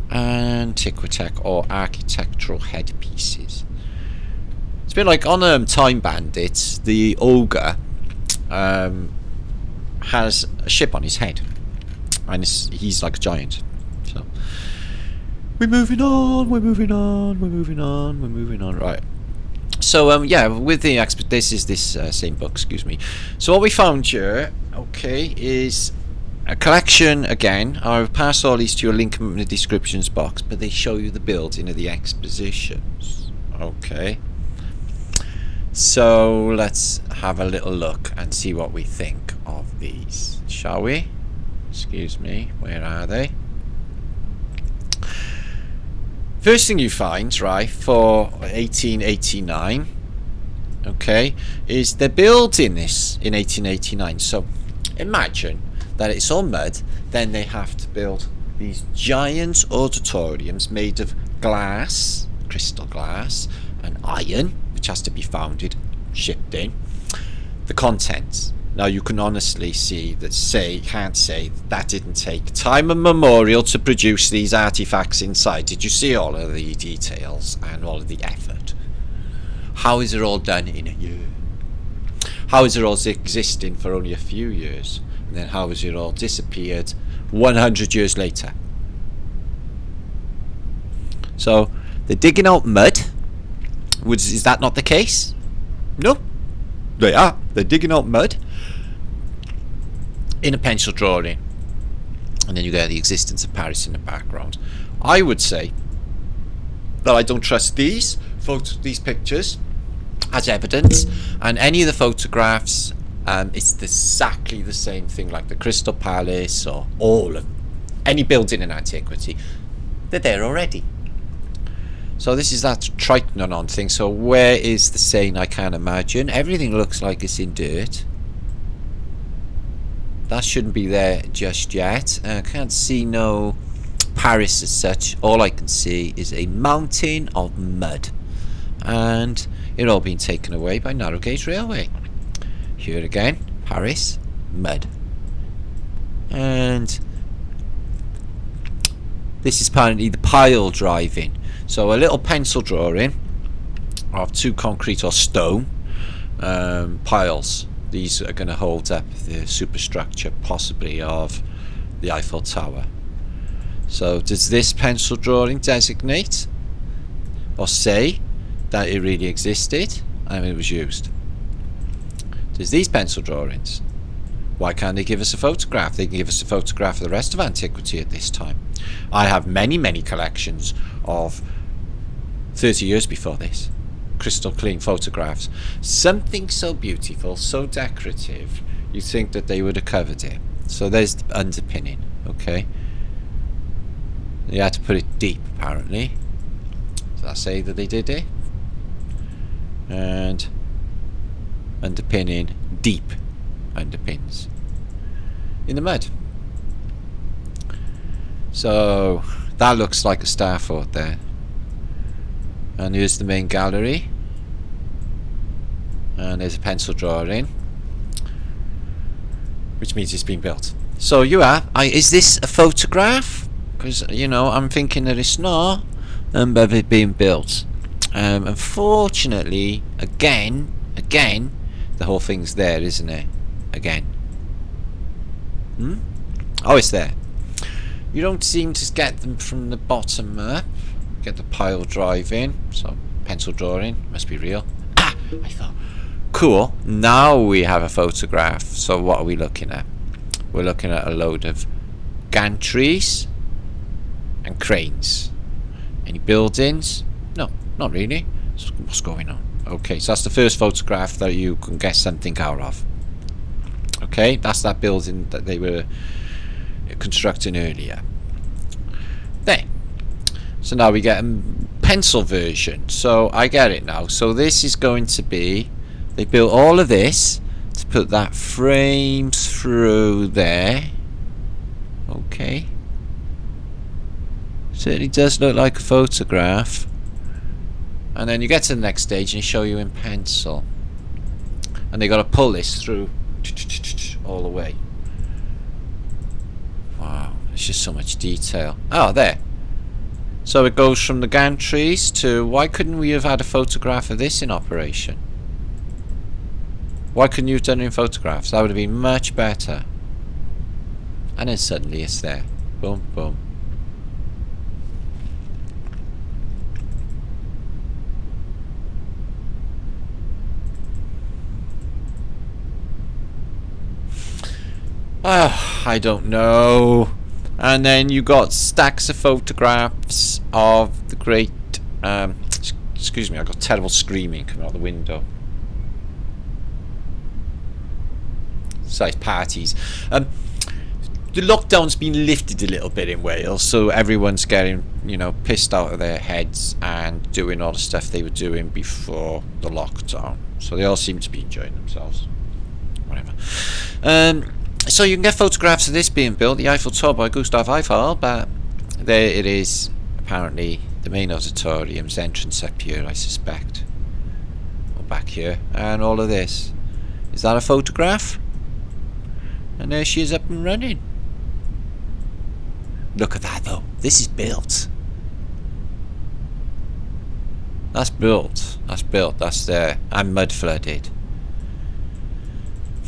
Antiquitech or architectural headpieces. It's a bit like on Time Bandits, the ogre has a ship on his head, and he's like a giant. So we're moving on, right. So yeah, with the this is this same book, excuse me. So what we found here, okay, is a collection again. I'll pass all these to you, link them in the descriptions box, but they show you the building of the expositions. Okay. So let's have a little look and see what we think of these, shall we? Excuse me, where are they? First thing you find, right, for 1889, okay, is they're building this in 1889. So imagine that it's all mud, then they have to build these giant auditoriums made of glass, crystal glass, and iron, which has to be founded, shipped in. The contents. Now you can honestly see that can't say that didn't take time immemorial to produce these artifacts inside. Did you see all of the details and all of the effort? How is it all done in a year? How is it all existing for only a few years? And then how is it all disappeared 100 years later? So they're digging out mud. Is that not the case? No, they are. They're digging out mud in a pencil drawing, and then you get the existence of Paris in the background. I would say that I don't trust these pictures as evidence, and any of the photographs, it's exactly the same thing, like the Crystal Palace or all of any building in antiquity. They're there already. So this is that Triton thing. So where is the saying? I can't imagine. Everything looks like it's in dirt. That shouldn't be there just yet. I can't see no Paris as such. All I can see is a mountain of mud, and it all being taken away by narrow gauge railway. Here again, Paris mud. And this is apparently the pile driving. So a little pencil drawing of 2 concrete or stone piles. These are going to hold up the superstructure, possibly of the Eiffel Tower. So does this pencil drawing designate or say that it really existed and it was used? Does these pencil drawings, why can't they give us a photograph? They can give us a photograph of the rest of antiquity at this time. I have many collections of 30 years before this, crystal clean photographs. Something so beautiful, so decorative, you think that they would have covered it. So there's the underpinning, okay? You had to put it deep, apparently. Does that say that they did it? And underpinning, deep underpins in the mud. So that looks like a star fort there. And here's the main gallery. And there's a pencil drawing, which means it's been built. So you are. Is this a photograph? Because, you know, I'm thinking that it's not of it being built. Unfortunately, again, the whole thing's there, isn't it? Again. Oh, it's there. You don't seem to get them from the bottom up. Get the pile driving. So, pencil drawing. Must be real. Ah! I thought. Cool. Now we have a photograph. So, what are we looking at? We're looking at a load of gantries and cranes. Any buildings? No, not really. What's going on? Okay, so that's the first photograph that you can get something out of. Okay, that's that building that they were constructing earlier. Then, so now we get a pencil version. So I get it now. So this is going to be, they built all of this to put that frame through there. Okay. Certainly does look like a photograph. And then you get to the next stage and they show you in pencil. And they got to pull this through all the way. Wow, there's just so much detail. Oh, there. So it goes from the gantries to, why couldn't we have had a photograph of this in operation? Why couldn't you have done it in photographs? That would have been much better. And then suddenly it's there. Boom, boom. I don't know. And then you got stacks of photographs of the great excuse me, I got terrible screaming coming out the window. Size parties. The lockdown's been lifted a little bit in Wales, so everyone's getting, you know, pissed out of their heads and doing all the stuff they were doing before the lockdown. So they all seem to be enjoying themselves. Whatever. So you can get photographs of this being built, the Eiffel Tower by Gustav Eiffel, but there it is, apparently the main auditorium's entrance up here, I suspect, or back here, and all of this. Is that a photograph? And there she is up and running. Look at that though, this is built. That's built, that's there, and mud flooded.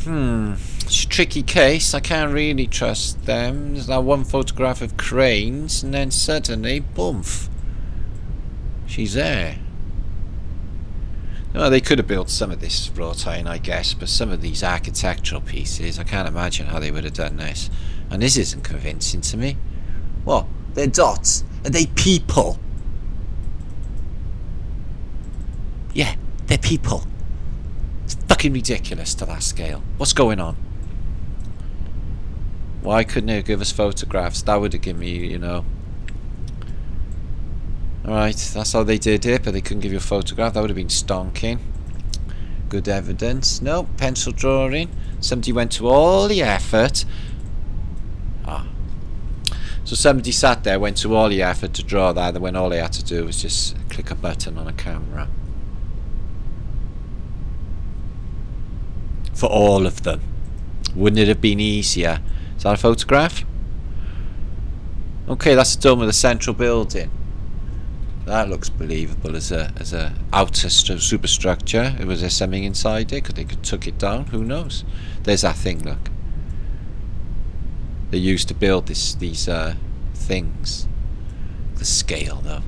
It's a tricky case. I can't really trust them. There's that one photograph of cranes, and then suddenly, boomf, she's there. Well, they could have built some of this wrought iron, I guess, but some of these architectural pieces, I can't imagine how they would have done this. And this isn't convincing to me. What? They're dots. Are they people? Yeah, they're people. It's fucking ridiculous to that scale. What's going on? Why couldn't they give us photographs? That would have given me, you know. Alright, that's how they did it, but they couldn't give you a photograph. That would have been stonking. Good evidence. No, pencil drawing. Somebody went to all the effort. So somebody sat there, went to all the effort to draw that, and when all they had to do was just click a button on a camera. For all of them. Wouldn't it have been easier? Is that a photograph? Okay, that's the dome of the central building. That looks believable as a outer superstructure. Was there something inside it? Could they took it down? Who knows? There's that thing. Look, they used to build these things. The scale, though.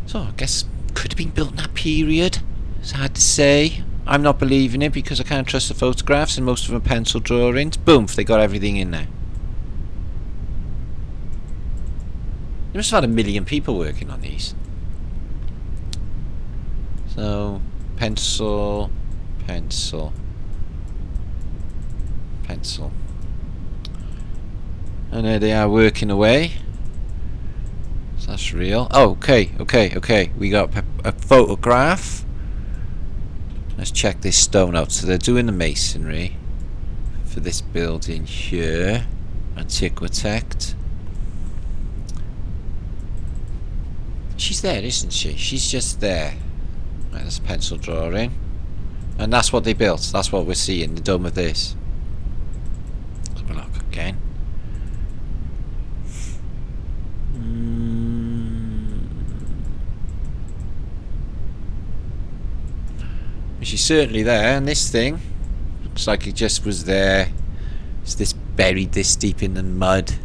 So I guess could have been built in that period. It's hard to say. I'm not believing it because I can't trust the photographs, and most of them are pencil drawings. Boom! They got everything in there. They must have had 1 million people working on these. So, pencil, pencil, pencil. And there they are working away. So that's real. Oh, okay. We got a photograph. Let's check this stone out. So they're doing the masonry for this building here. Antiquitech. She's there, isn't she? She's just there. Right, that's a pencil drawing. And that's what they built. That's what we're seeing, the dome of this. Let's have a look again. She's certainly there, and this thing looks like it just was there. It's this buried this deep in the mud.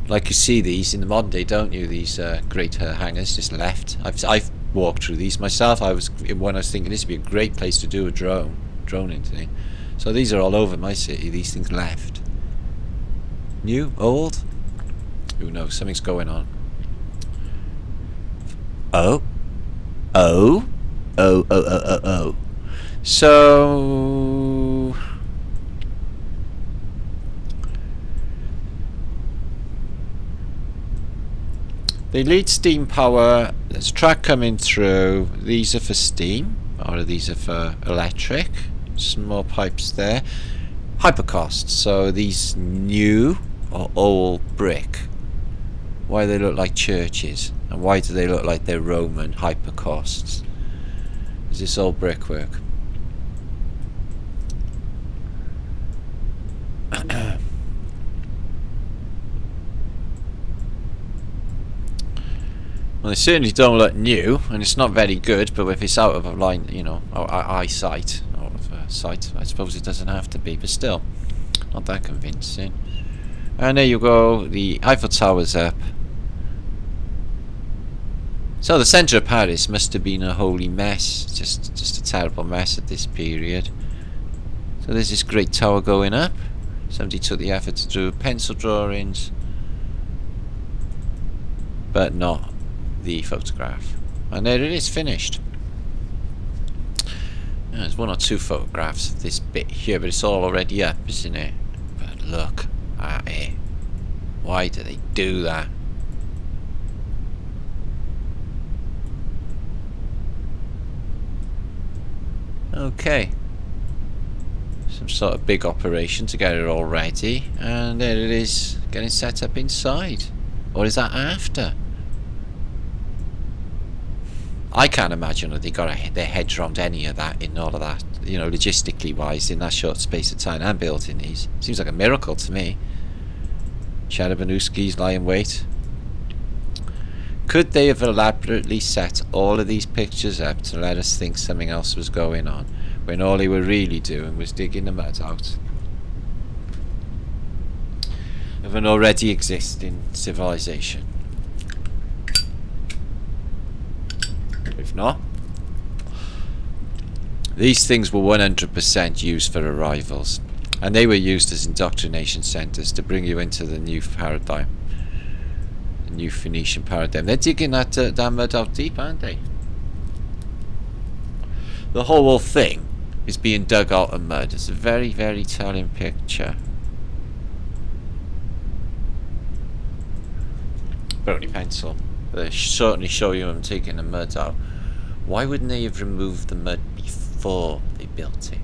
Like you see these in the modern day, don't you? These great hangars just left. I've walked through these myself. When I was thinking this would be a great place to do a droning thing. So these are all over my city. These things left. New, old, who knows? Something's going on. Oh. So they lead steam power. There's a track coming through. These are for steam, or these are for electric. Some more pipes there. Hypercost. So these new or old brick. Why do they look like churches? And why do they look like they're Roman hypercosts? Is this old brickwork? Well, they certainly don't look new, and it's not very good, but if it's out of a line, you know, eyesight, or of sight, I suppose it doesn't have to be, but still, not that convincing. And there you go, the Eiffel Tower's up. So the centre of Paris must have been a holy mess, just a terrible mess at this period. So there's this great tower going up. Somebody took the effort to do pencil drawings, but not the photograph. And there it is, finished. There's 1 or 2 photographs of this bit here, but it's all already up, isn't it? But look at it. Why do they do that? Okay, some sort of big operation to get it all ready, and there it is, getting set up inside. Or is that after? I can't imagine that they got their heads around any of that in all of that, you know, logistically wise, in that short space of time and building these. Seems like a miracle to me. Chadabanuski's lying wait. Could they have elaborately set all of these pictures up to let us think something else was going on, when all they were really doing was digging the mud out of an already existing civilization? If not, these things were 100% used for arrivals, and they were used as indoctrination centres to bring you into the new paradigm. New Phoenician paradigm. They're digging that damn mud out deep, aren't they? The whole thing is being dug out of mud. It's a very, very telling picture. But only pencil. They certainly show you them taking the mud out. Why wouldn't they have removed the mud before they built it?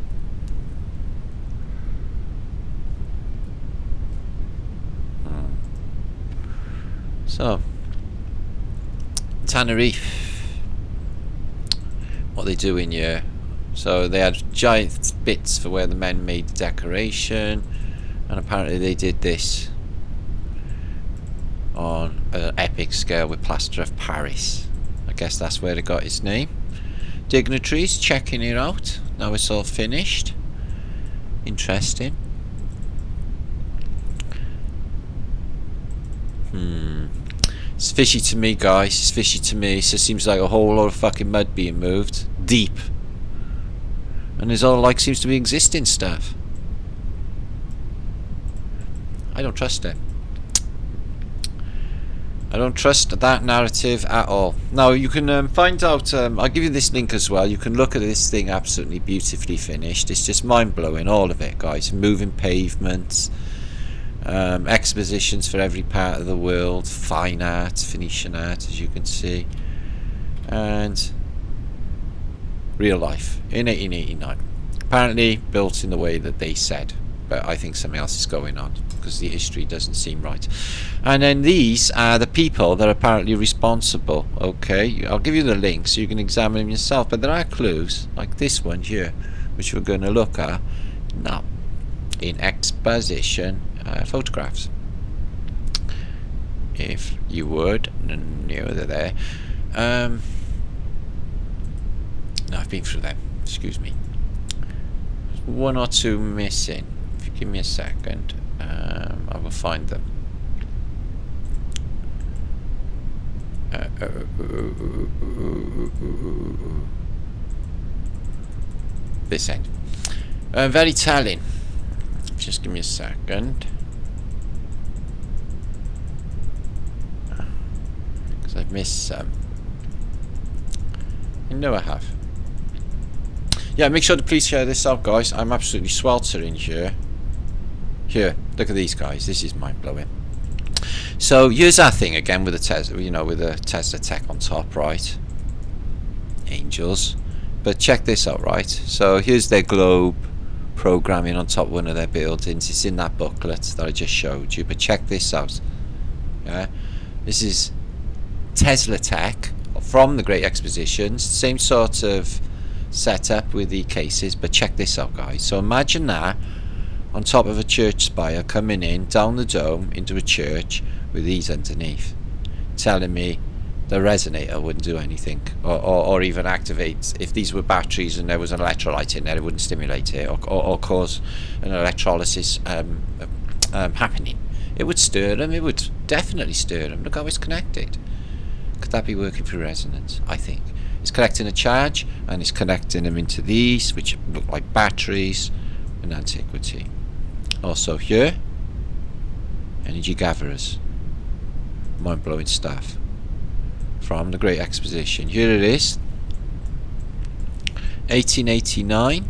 So, Tenerife, what they do in here, So they had giant bits for where the men made the decoration, and apparently they did this on an epic scale with plaster of Paris. I guess that's where it got its name. Dignitaries checking it out. Now it's all finished. Interesting. It's fishy to me, guys. It's fishy to me. It just seems like a whole lot of fucking mud being moved deep, and there's all like seems to be existing stuff. I don't trust it. I don't trust that narrative at all. Now you can find out. I'll give you this link as well. You can look at this thing, absolutely beautifully finished. It's just mind blowing, all of it, guys. Moving pavements. Expositions for every part of the world, fine art, Phoenician art, as you can see, and real life in 1889. Apparently built in the way that they said, but I think something else is going on because the history doesn't seem right. And then these are the people that are apparently responsible. Okay, I'll give you the link so you can examine them yourself, but there are clues like this one here, which we're going to look at now in Exposition. Photographs, if you would. No, they're there. No, I've been through them. Excuse me. There's one or two missing. If you give me a second, I will find them. This end. Very telling. Just give me a second. Because I've missed some. I know I have. Yeah, make sure to please share this out, guys. I'm absolutely sweltering here. Here, look at these guys. This is mind blowing. So here's our thing again with the Tesla, you know, with the Tesla tech on top, right? Angels. But check this out, right? So here's their globe programming on top of one of their buildings. It's in that booklet that I just showed you, but check this out. Yeah, this is Tesla tech from the Great Expositions, same sort of setup with the cases, but check this out, guys. So imagine that on top of a church spire, coming in down the dome into a church with these underneath, telling me the resonator wouldn't do anything, or even activate. If these were batteries and there was an electrolyte in there, it wouldn't stimulate it or cause an electrolysis happening. It would stir them. It would definitely stir them. Look how it's connected. Could that be working through resonance? I think it's collecting a charge and it's connecting them into these, which look like batteries in antiquity. Also here, energy gatherers, mind-blowing stuff from the Great Exposition. Here it is, 1889.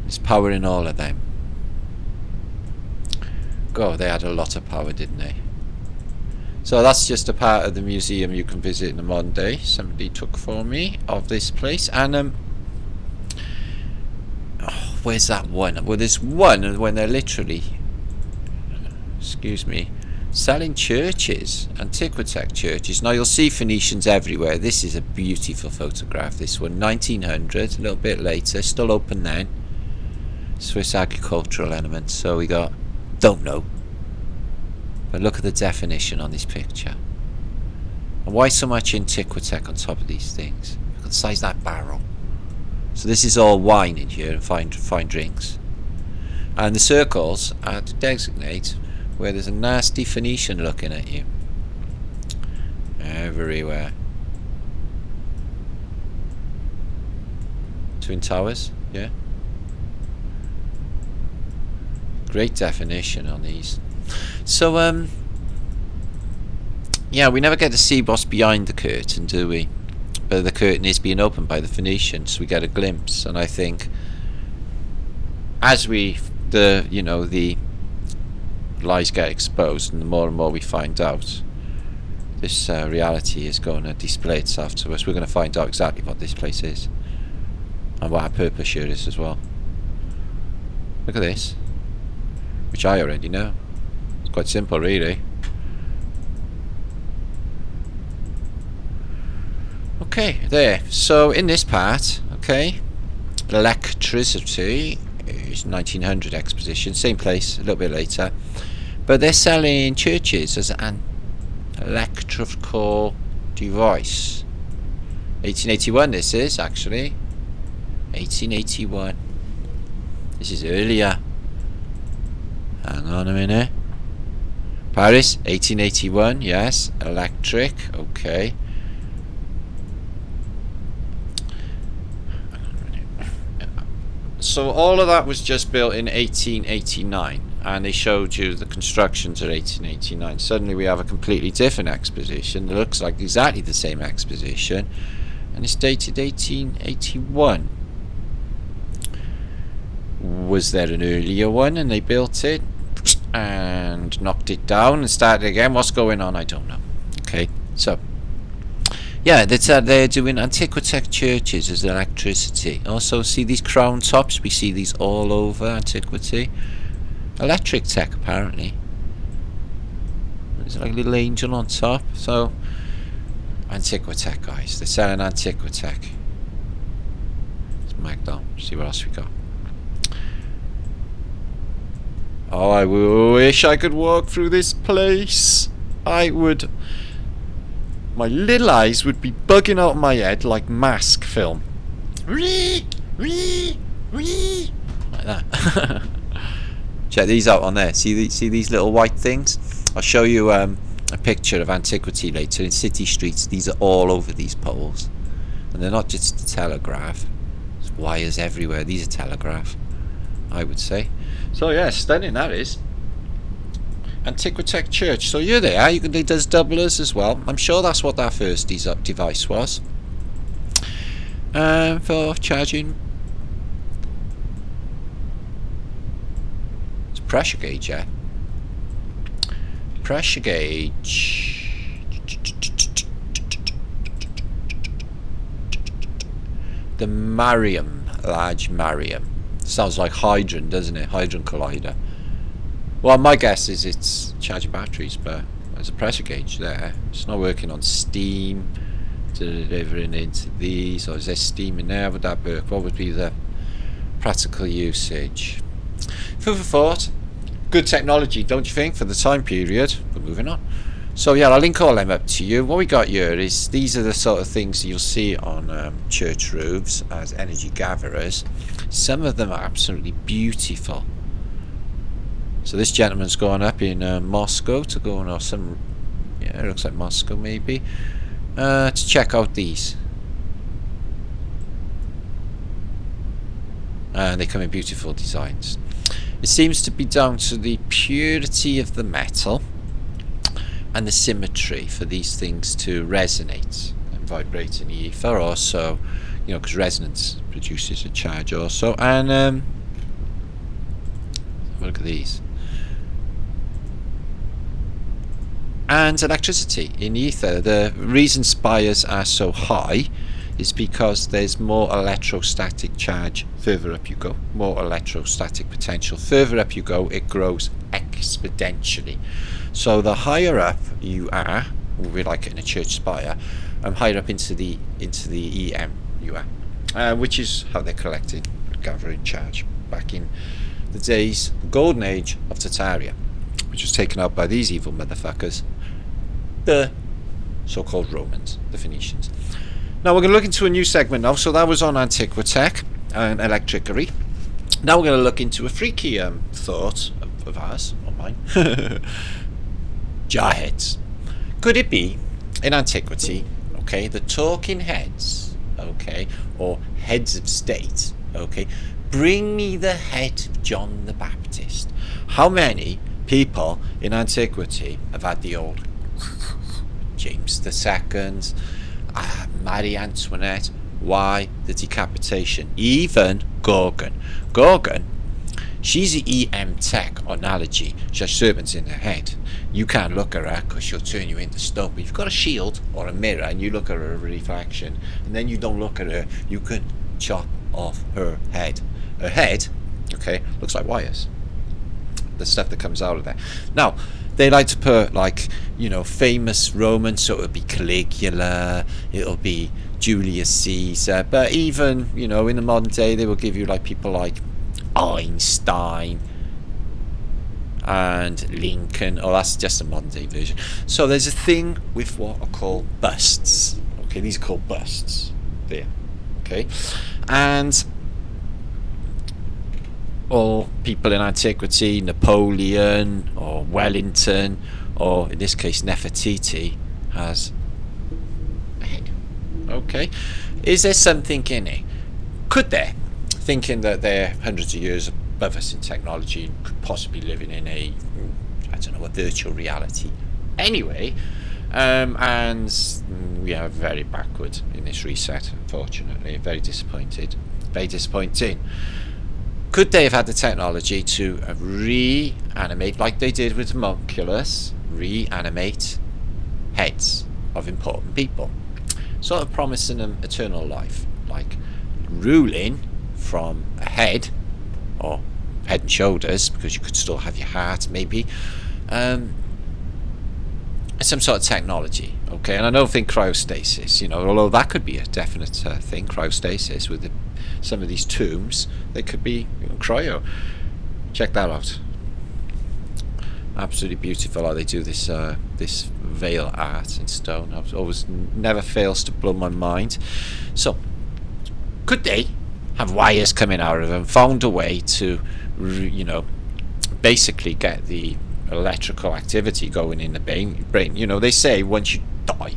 It's powering all of them. God, they had a lot of power, didn't they? So that's just a part of the museum you can visit in the modern day. Somebody took for me of this place. And oh, where's that one? Well, there's one when they're literally, excuse me, selling churches, Antiquitech churches. Now you'll see Phoenicians everywhere. This is a beautiful photograph. This one, 1900, a little bit later, still open then. Swiss agricultural elements. So we got, don't know. But look at the definition on this picture. And why so much Antiquitech on top of these things? Look at the size of that barrel. So this is all wine in here and fine drinks. And the circles are to designate where there's a nasty Phoenician looking at you. Everywhere. Twin Towers, yeah. Great definition on these. So, yeah, we never get to see what's behind the curtain, do we? But the curtain is being opened by the Phoenicians, so we get a glimpse. And I think, as the lies get exposed and the more we find out, this reality is going to display itself to us. We're going to find out exactly what this place is and what our purpose here is as well. Look at this, which I already know. It's quite simple, really. Okay, there. So in this part, okay, electricity is 1900 exposition, same place, a little bit later, but they're selling churches as an electrical device. 1881 this is, actually. 1881. This is earlier. Hang on a minute. Paris, 1881, yes. Electric, okay. So all of that was just built in 1889, and they showed you the constructions of 1889. Suddenly we have a completely different exposition that looks like exactly the same exposition, and it's dated 1881. Was there an earlier one and they built it and knocked it down and started again? What's going on? I don't know. Okay, so yeah, they're doing Antiquitech churches as electricity. Also, see these crown tops? We see these all over Antiquity. Electric tech, apparently. There's like a little angel on top. So, Antiquitech, guys. They're selling Antiquitech. It's Magdal. See what else we got. Oh, I wish I could walk through this place. I would. My little eyes would be bugging out my head like mask film. Like that. Check these out on there. See these little white things? I'll show you a picture of Antiquity later. In city streets, these are all over these poles. And they're not just a telegraph. There's wires everywhere. These are telegraph, I would say. So yeah, stunning that is. Antiquitech Church. So you're there. It does doublers as well. I'm sure that's what that first device was. For charging. It's pressure gauge, yeah. Pressure gauge. The Mariam, large Mariam. Sounds like Hydron, doesn't it? Hydron collider. Well, my guess is it's charging batteries, but there's a pressure gauge there. It's not working on steam, delivering into these, or is there steam in there? Would that work? What would be the practical usage? Food for thought. Good technology, don't you think, for the time period? But moving on. So yeah, I'll link all them up to you. What we got here is these are the sort of things you'll see on church roofs as energy gatherers. Some of them are absolutely beautiful. So this gentleman's gone up in Moscow to go on, or some, yeah, it looks like Moscow maybe, to check out these. And they come in beautiful designs. It seems to be down to the purity of the metal and the symmetry for these things to resonate and vibrate in the ether. Also, you know, because resonance produces a charge also. And look at these. And electricity in the ether. The reason spires are so high is because there's more electrostatic charge further up you go. More electrostatic potential. Further up you go, it grows exponentially. So the higher up you are, we like it in a church spire, higher up into the EM you are, which is how they're collecting, gathering charge back in the days, the golden age of Tartaria, which was taken out by these evil motherfuckers, the so-called Romans, the Phoenicians. Now we're going to look into a new segment now. So that was on Antiquitech and electricity. Now we're going to look into a freaky thought of ours, or mine. Jarheads. Could it be in antiquity, okay, the talking heads, okay, or heads of state, okay, bring me the head of John the Baptist? How many people in antiquity have had the old James II, Marie Antoinette? Why the decapitation? Even Gorgon. Gorgon, she's an EM tech analogy. She has serpents in her head. You can't look at her because she'll turn you into stone. But if you've got a shield or a mirror and you look at her reflection, and then you don't look at her, you can chop off her head. Her head, okay, looks like wires. The stuff that comes out of there. Now, they like to put like, you know, famous Romans, so it'll be Caligula, it'll be Julius Caesar, but even, you know, in the modern day they will give you like people like Einstein and Lincoln. Oh, that's just a modern day version. So there's a thing with what are called busts. Okay, these are called busts there. Okay, and all people in antiquity, Napoleon or Wellington, or in this case Nefertiti, has a head. Okay, is there something in it? Could there? Thinking that they're hundreds of years above us in technology and could possibly living in a, I don't know, a virtual reality. Anyway, and we are very backward in this reset, unfortunately. Very disappointed. Very disappointing. Could they have had the technology to reanimate, like they did with homunculus, reanimate heads of important people, sort of promising them eternal life, like ruling from a head, or head and shoulders, because you could still have your heart, maybe, some sort of technology. Okay, and I don't think cryostasis, you know, although that could be a definite thing, cryostasis with some of these tombs, they could be, you know, cryo. Check that out. Absolutely beautiful how they do this this veil art in stone. It always never fails to blow my mind. So could they have wires coming out of them, found a way to, you know, basically get the electrical activity going in the brain? You know, they say once you die,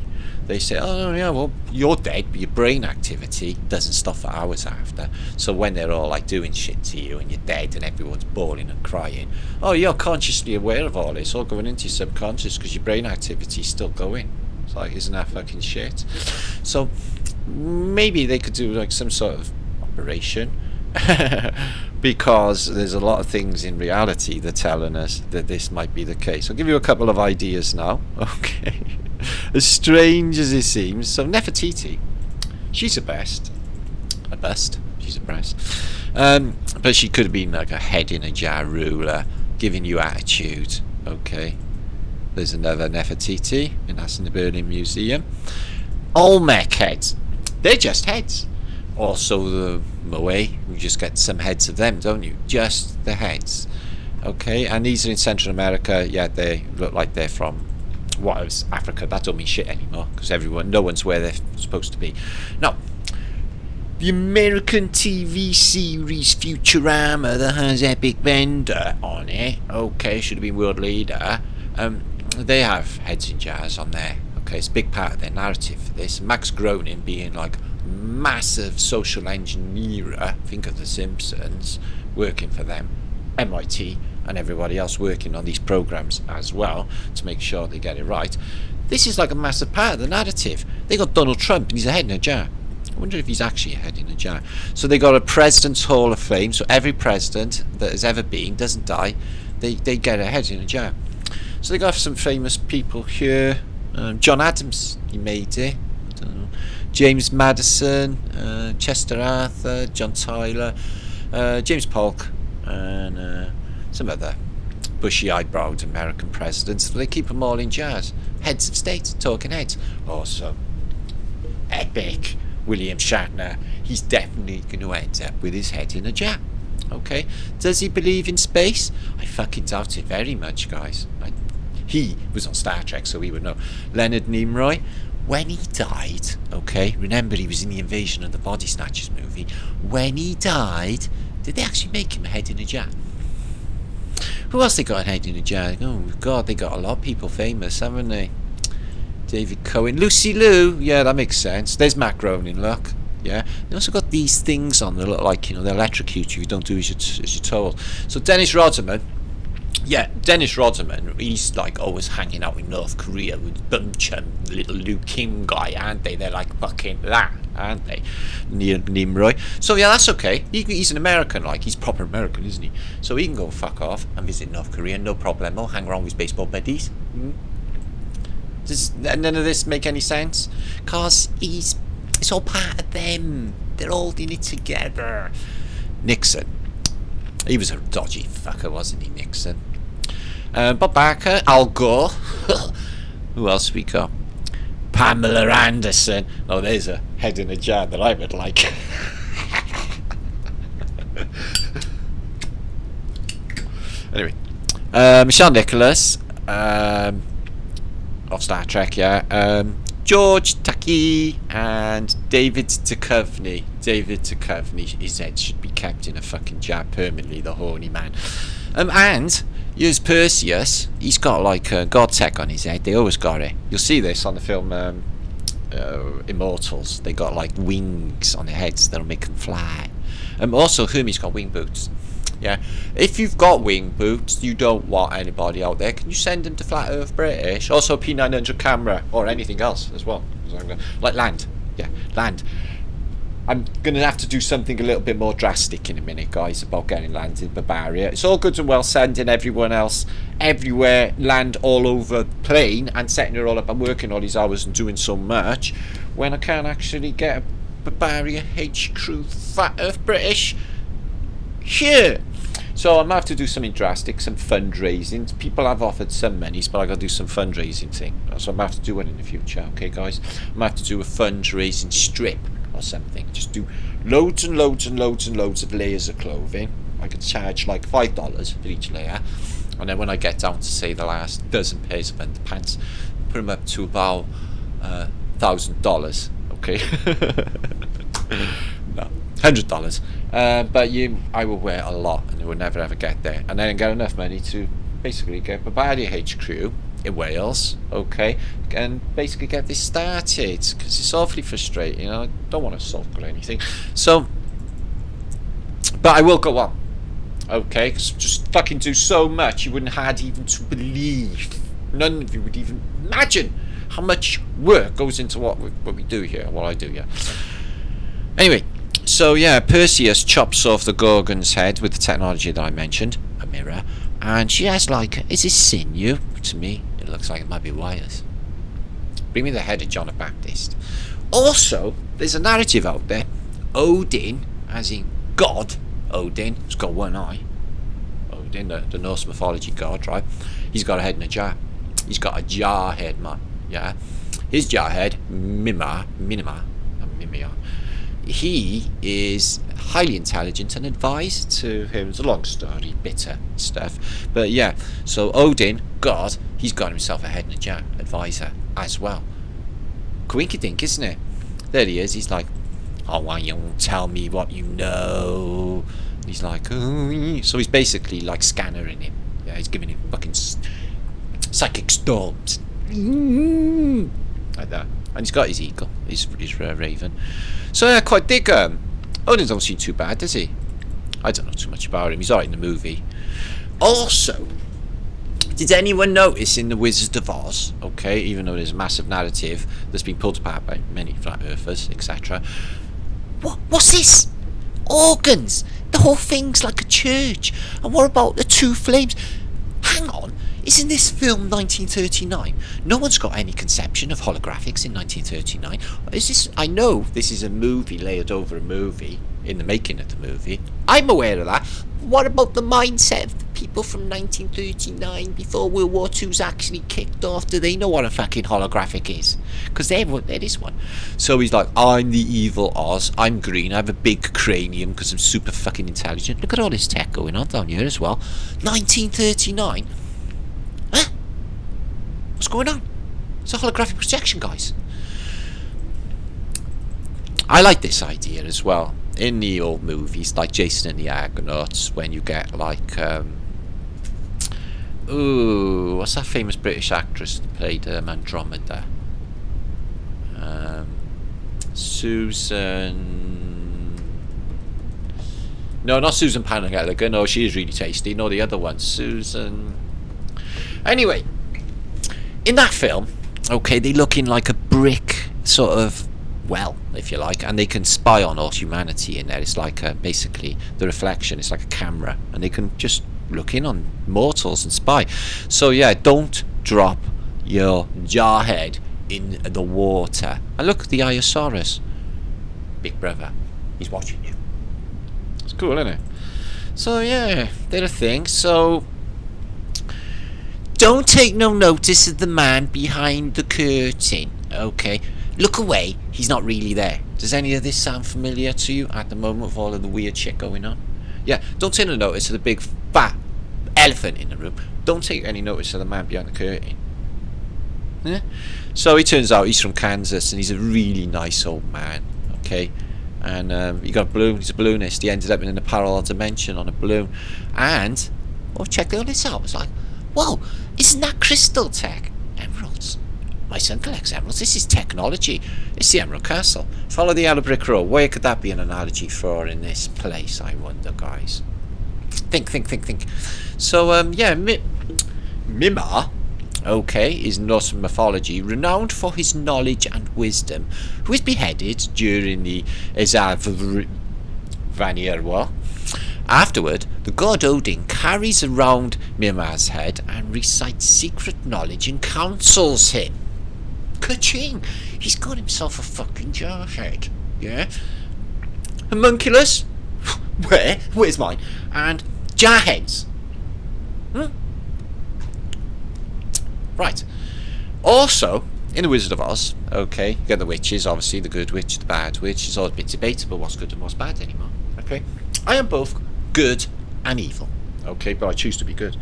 they say, oh yeah, well, you're dead, but your brain activity doesn't stop for hours after. So when they're all like doing shit to you and you're dead and everyone's bawling and crying, oh, you're consciously aware of all this, all going into your subconscious because your brain activity is still going. It's like, isn't that fucking shit? So maybe they could do like some sort of operation because there's a lot of things in reality that are telling us that this might be the case. I'll give you a couple of ideas now. Okay. As strange as it seems, so Nefertiti, she's a bust, she's a breast, but she could have been like a head in a jar ruler, giving you attitude. Okay, there's another Nefertiti, and that's in the Berlin Museum. Olmec heads, they're just heads. Also the Moe, you just get some heads of them, don't you? Just the heads. Okay, and these are in Central America. Yeah, they look like they're from what was Africa. That don't mean shit anymore because no one's where they're supposed to be. Now, the American TV series Futurama that has Epic Bender on it, okay, should have been world leader. They have heads in jars on there. Okay, it's a big part of their narrative for this. Max Groening being like massive social engineer, think of the Simpsons, working for them, MIT and everybody else working on these programs as well to make sure they get it right. This is like a massive part of the narrative. They got Donald Trump and he's a head in a jar. I wonder if he's actually a head in a jar. So they got a President's Hall of Fame, so every president that has ever been doesn't die, they get a head in a jar. So they got some famous people here. John Adams, he made it. I don't know. James Madison, Chester Arthur, John Tyler, James Polk, and some other bushy-eyebrowed American presidents. They keep them all in jars. Heads of state, talking heads. Also, epic William Shatner. He's definitely going to end up with his head in a jar. Okay? Does he believe in space? I fucking doubt it very much, guys. He was on Star Trek, so he would know. Leonard Nimoy, when he died, okay, remember he was in the Invasion of the Body Snatchers movie. When he died, did they actually make him a head in a jar? Who else they got a head in a jar? Oh God, they got a lot of people famous, haven't they? David Cohen, Lucy Liu, yeah, that makes sense. There's Matt Groening, look. Yeah, they also got these things on that look like, you know, they electrocute you if you don't do as you're told. So Dennis Rodman, yeah, Dennis Rodman, he's like always hanging out in North Korea with bunch of little Liu Kim guy, aren't they? They're like fucking that, aren't they? Nimoy. So yeah, that's okay. He's an American, like he's proper American, isn't he? So he can go fuck off and visit North Korea, no problemo. Hang around with his baseball buddies. Does none of this make any sense? Cause it's all part of them. They're all in it together. Nixon. He was a dodgy fucker, wasn't he, Nixon? Bob Barker, Al Gore. Who else we got? Pamela Anderson. Oh, there's a head in a jar that I would like. Anyway, Michelle Nicholas of Star Trek, yeah. George Takei and David Duchovny. David Duchovny, his head should be kept in a fucking jar permanently, the horny man. And here's Perseus. He's got like a god tech on his head. They always got it. You'll see this on the film Immortals. They got like wings on their heads that'll make them fly. Also, Hermes got wing boots. Yeah, if you've got wing boots, you don't want anybody out there, can you send them to Flat Earth British? Also P900 camera, or anything else as well. Like land. Yeah, land. I'm going to have to do something a little bit more drastic in a minute, guys, about getting land in Bavaria. It's all good and well sending everyone else everywhere, land all over the plane, and setting it all up and working all these hours and doing so much, when I can't actually get a Bavaria HQ Flat Earth British here. So I'm going to have to do something drastic, some fundraising. People have offered some monies, but I got to do some fundraising thing. So I'm going to have to do one in the future, okay, guys? I'm going to have to do a fundraising strip or something. Just do loads and loads and loads and loads of layers of clothing. I could charge like $5 for each layer. And then when I get down to, say, the last dozen pairs of underpants, put them up to about $1,000, okay? No, $100. But I will wear a lot, and it will never ever get there. And then get enough money to basically get Bavaria HQ in Wales, okay, and basically get this started, because it's awfully frustrating. I don't want to sulk or anything. So, but I will go on, okay, because just fucking do so much you wouldn't had even to believe. None of you would even imagine how much work goes into what we do here, what I do here. Anyway. So yeah, Perseus chops off the Gorgon's head with the technology that I mentioned, a mirror, and she has like, is this sinew? To me, it looks like it might be wires. Bring me the head of John the Baptist. Also, there's a narrative out there. Odin, as in God, Odin, has got one eye. Odin, the Norse mythology god, right? He's got a head in a jar. He's got a jar head, man. Yeah, his jar head, Mimir. He is highly intelligent and advised to him. It's a long story, bitter stuff. But yeah, so Odin, God, he's got himself a head in a jar advisor as well. Quinky dink, isn't it? There he is. He's like, oh, why you don't tell me what you know? He's like, oh. So he's basically like Scanner in him. Yeah, he's giving him fucking psychic storms. Like that. And he's got his eagle, his raven. So I quite dig Odin don't seem too bad, does he? I don't know too much about him. He's alright in the movie. Also, did anyone notice in The Wizard of Oz, okay, even though there's a massive narrative that's been pulled apart by many flat earthers, etc. What's this? Organs! The whole thing's like a church. And what about the two flames? Hang on. Isn't this film 1939? No one's got any conception of holographics in 1939. Is this? I know this is a movie layered over a movie in the making of the movie. I'm aware of that. What about the mindset of the people from 1939 before World War II's actually kicked off? Do they know what a fucking holographic is? Because there is one. So he's like, I'm the evil Oz. I'm green. I have a big cranium because I'm super fucking intelligent. Look at all this tech going on down here as well. 1939. Huh? What's going on? It's a holographic projection, guys. I like this idea as well. In the old movies, like Jason and the Argonauts, when you get like, what's that famous British actress that played Andromeda? Susan... No, not Susan Panic-Gallagher. No, she is really tasty. No, the other one, Susan... Anyway, in that film, okay, they look in like a brick sort of well, if you like, and they can spy on all humanity in there. It's like basically the reflection. It's like a camera, and they can just look in on mortals and spy. So yeah, don't drop your jarhead in the water. And look, the Iosaurus, Big Brother, he's watching you. It's cool, isn't it? So yeah, they're a thing. So Don't take no notice of the man behind the curtain, okay? Look away, he's not really there. Does any of this sound familiar to you at the moment with all of the weird shit going on? Yeah, don't take no notice of the big fat elephant in the room. Don't take any notice of the man behind the curtain. Yeah? So he turns out he's from Kansas and he's a really nice old man, okay? And he got a balloon, he's a balloonist. He ended up in a parallel dimension on a balloon. And, oh, check all this out. It's like, whoa, isn't that crystal tech? Emeralds. My son collects emeralds. This is technology. It's the Emerald Castle. Follow the yellow brick road. Where could that be an analogy for in this place, I wonder, guys? Think. So, yeah, Mima, okay, is Norse mythology, renowned for his knowledge and wisdom, who is beheaded during the Vanir War. Afterward, the god Odin carries around Mima's head and recites secret knowledge and counsels him. Ka-ching! He's got himself a fucking jar head, yeah? Homunculus? Where? Where's mine? And jar heads. Right. Also, in The Wizard of Oz, okay, you get the witches, obviously, the good witch, the bad witch. It's all a bit debatable what's good and what's bad anymore, okay? I am both good and evil, okay, but I choose to be good.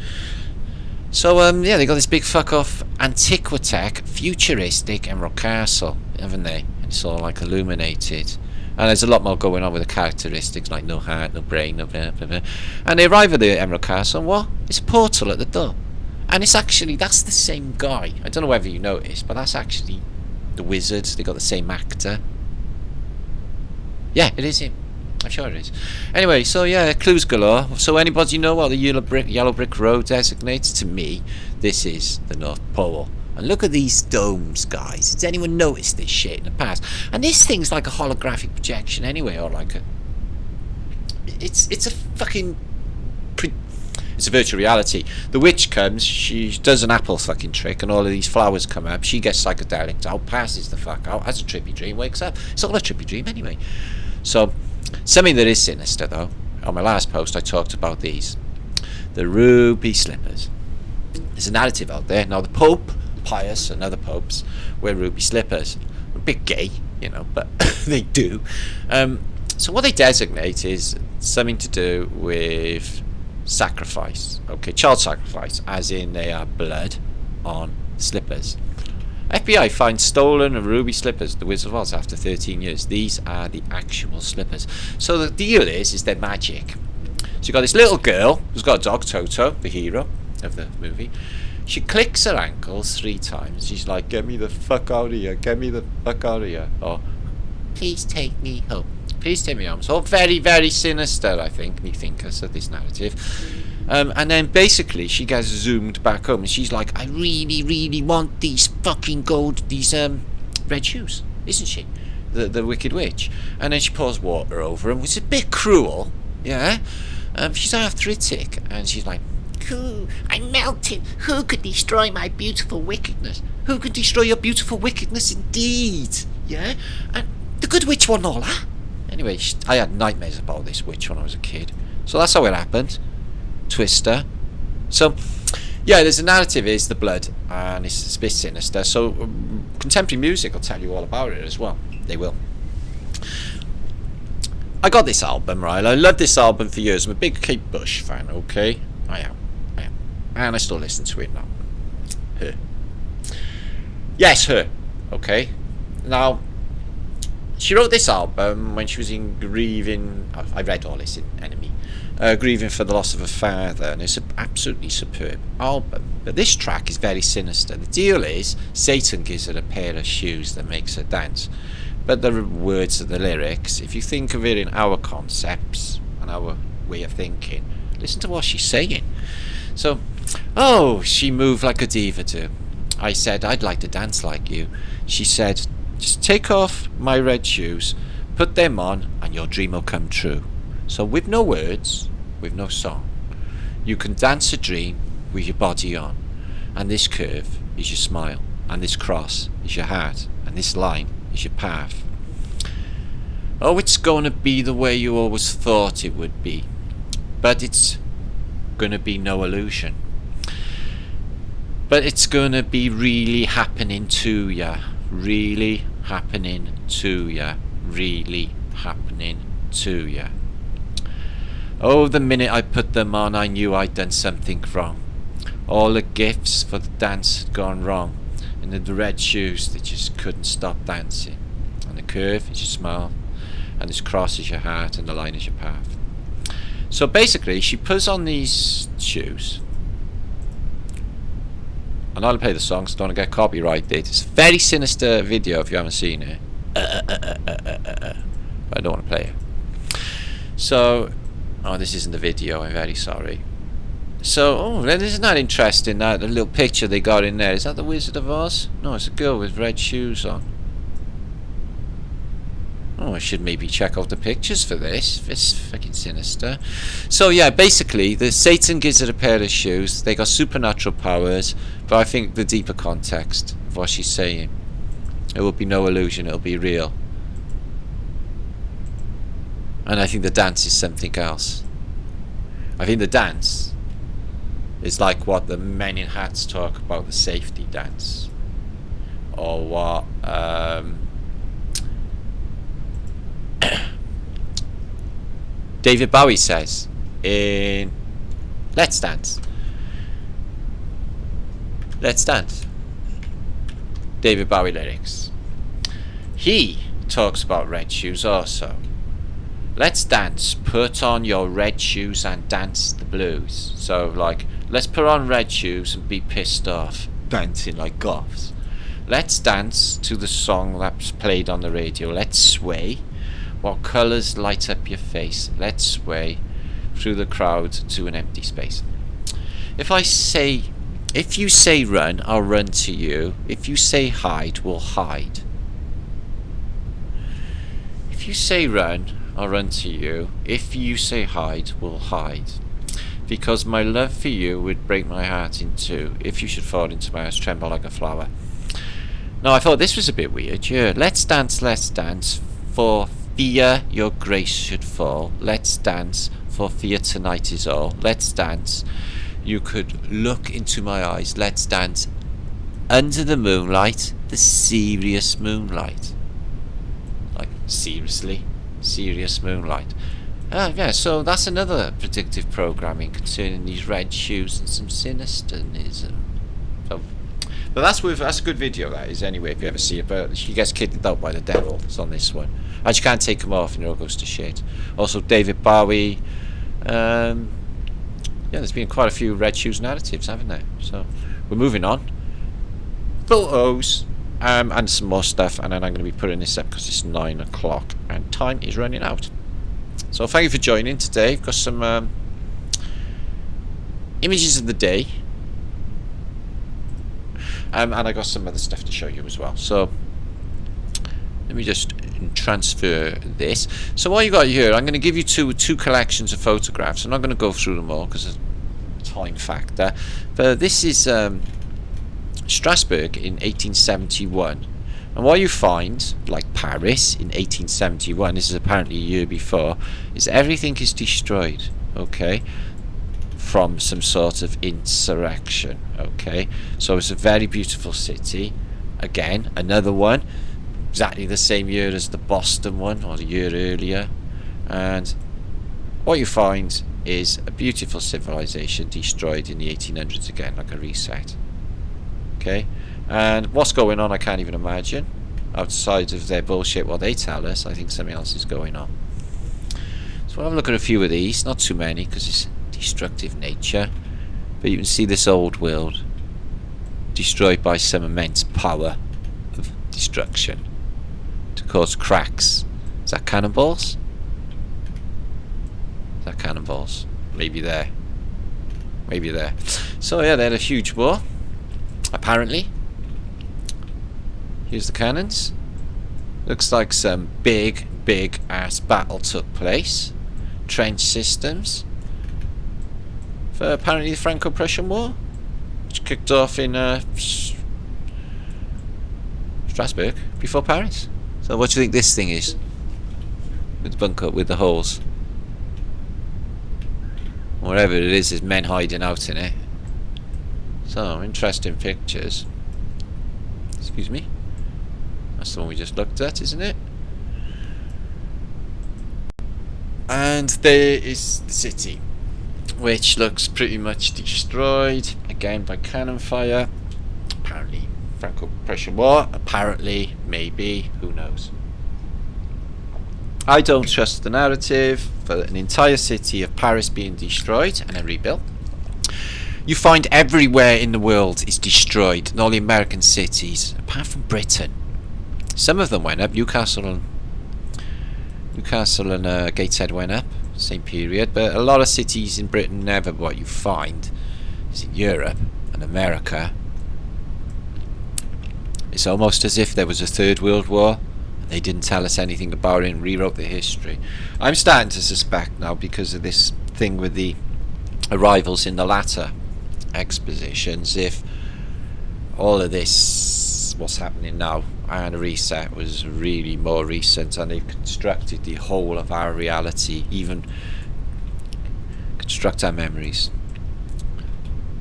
So, yeah, they got this big fuck-off Antiquitech, futuristic Emerald Castle, haven't they? And it's all, like, illuminated. And there's a lot more going on with the characteristics, like no heart, no brain, no blah, blah, blah. And they arrive at the Emerald Castle, and what? It's a portal at the door. And it's actually, that's the same guy. I don't know whether you noticed, but that's actually the wizard. They got the same actor. Yeah, it is him. I'm sure it is. Anyway, so yeah, clues galore. So anybody know what the yellow brick road designates? To me, this is the North Pole. And look at these domes, guys. Has anyone noticed this shit in the past? And this thing's like a holographic projection anyway, or like a... It's a fucking... It's a virtual reality. The witch comes, she does an apple fucking trick, and all of these flowers come up. She gets psychedelics out, passes the fuck out, has a trippy dream, wakes up. It's all a trippy dream anyway. So, something that is sinister though. On my last post, I talked about these. The ruby slippers. There's a narrative out there. Now, the Pope, Pius, and other popes wear ruby slippers. A bit gay, you know, but they do. So what they designate is something to do with sacrifice, okay, child sacrifice, as in they are blood on slippers. FBI finds stolen ruby slippers, the Wizard of Oz, after 13 years. These are the actual slippers. So the deal is they're magic. So you got this little girl who's got a dog, Toto, the hero of the movie. She clicks her ankles 3 times. She's like, get me the fuck out of here, get me the fuck out of here, or please take me home. Please take me home. So very, very sinister, I think, methinkers of this narrative. And then basically she gets zoomed back home and she's like, I really, really want these fucking these red shoes, isn't she? The Wicked Witch. And then she pours water over them, which is a bit cruel, yeah? She's arthritic and she's like, I'm melting. Who could destroy my beautiful wickedness? Who could destroy your beautiful wickedness indeed? Yeah? And the good witch won all that. Anyway, I had nightmares about this witch when I was a kid. So that's how it happened. Twister. So, yeah, there's a narrative is the blood, and it's a bit sinister. So, contemporary music will tell you all about it as well. They will. I got this album, right? I loved this album for years. I'm a big Kate Bush fan, okay? I am. And I still listen to it now. Her. Yes, her. Okay? Now, she wrote this album when she was in grieving. I read all this in Enemy. Grieving for the loss of her father, and it's an absolutely superb album. But this track is very sinister. The deal is, Satan gives her a pair of shoes that makes her dance. But the words of the lyrics, if you think of it in our concepts and our way of thinking, listen to what she's saying. So, oh, she moved like a diva do. I said, I'd like to dance like you. She said, just take off my red shoes, put them on, and your dream will come true. So with no words, with no song, you can dance a dream with your body on. And this curve is your smile, and this cross is your heart, and this line is your path. Oh, it's gonna be the way you always thought it would be, but it's gonna be no illusion. But it's gonna be really happening to ya. Really happening to ya. Really happening to ya. Oh, the minute I put them on, I knew I'd done something wrong. All the gifts for the dance had gone wrong. And the red shoes, they just couldn't stop dancing. And the curve is your smile, and this cross is your heart, and the line is your path. So basically, she puts on these shoes. And I'll play the song, so don't want to get copyrighted. It's a very sinister video if you haven't seen it. But I don't want to play it. So, oh, this isn't the video, I'm very sorry. So, oh, isn't that interesting, that the little picture they got in there? Is that the Wizard of Oz? No, it's a girl with red shoes on. Oh, I should maybe check out the pictures for this. It's fucking sinister. So yeah, basically, Satan gives her a pair of shoes. They got supernatural powers, but I think the deeper context of what she's saying, it will be no illusion, it'll be real. And I think the dance is something else. I think the dance is like what the men in hats talk about, the safety dance, or what David Bowie says in Let's Dance. Let's Dance. David Bowie lyrics. He talks about red shoes also. Let's dance, put on your red shoes and dance the blues. So like, let's put on red shoes and be pissed off, dancing like goths. Let's dance to the song that's played on the radio. Let's sway while colours light up your face. Let's sway through the crowd to an empty space. If you say run, I'll run to you. If you say hide, we'll hide. If you say run, I'll run to you. If you say hide, we'll hide. Because my love for you would break my heart in two. If you should fall into my arms, tremble like a flower. Now, I thought this was a bit weird. Yeah, let's dance, for fear your grace should fall. Let's dance, for fear tonight is all. Let's dance, you could look into my eyes. Let's dance under the moonlight, the serious moonlight. Like, seriously? Serious moonlight. Yeah, so that's another predictive programming concerning these red shoes and some sinisternism. So, but that's a good video, that is, anyway, if you ever see it. But she gets kicked out by the devil. It's on this one. And you can't take them off and it all goes to shit. Also, David Bowie. Yeah, there's been quite a few red shoes narratives, haven't there? So we're moving on. Photos. And some more stuff, and then I'm going to be putting this up because it's 9 o'clock and time is running out. So thank you for joining today. I've got some images of the day, and I got some other stuff to show you as well. So let me just transfer this. So what you got here, I'm going to give you two collections of photographs. I'm not going to go through them all because of the time factor, but this is Strasbourg in 1871, and what you find, like Paris in 1871, this is apparently a year before, is everything is destroyed, okay, from some sort of insurrection, okay. So it's a very beautiful city. Again, another one exactly the same year as the Boston one, or a year earlier, and what you find is a beautiful civilization destroyed in the 1800s again, like a reset. Okay, and what's going on I can't even imagine. Outside of their bullshit, what they tell us, I think something else is going on. So we'll have a look at a few of these, not too many because it's destructive nature, but you can see this old world destroyed by some immense power of destruction to cause cracks. Is that cannonballs? Is that cannonballs? Maybe there. Maybe there. So yeah, they had a huge war. Apparently, here's the cannons. Looks like some big ass battle took place. Trench systems for apparently the Franco-Prussian War, which kicked off in Strasbourg before Paris. So what do you think this thing is? With the bunker with the holes. Whatever it is, there's men hiding out in it. So, interesting pictures. Excuse me. That's the one we just looked at, isn't it? And there is the city, which looks pretty much destroyed, again by cannon fire. Apparently Franco-Prussian War, apparently, maybe, who knows. I don't trust the narrative for an entire city of Paris being destroyed and then rebuilt. You find everywhere in the world is destroyed, in all the American cities, apart from Britain. Some of them went up. Newcastle and Gateshead went up, same period, but a lot of cities in Britain never. What you find is in Europe and America. It's almost as if there was a Third World War and they didn't tell us anything about it and rewrote the history. I'm starting to suspect now, because of this thing with the arrivals in the latter expositions, if all of this, what's happening now, and a reset, was really more recent, and they've constructed the whole of our reality, even construct our memories.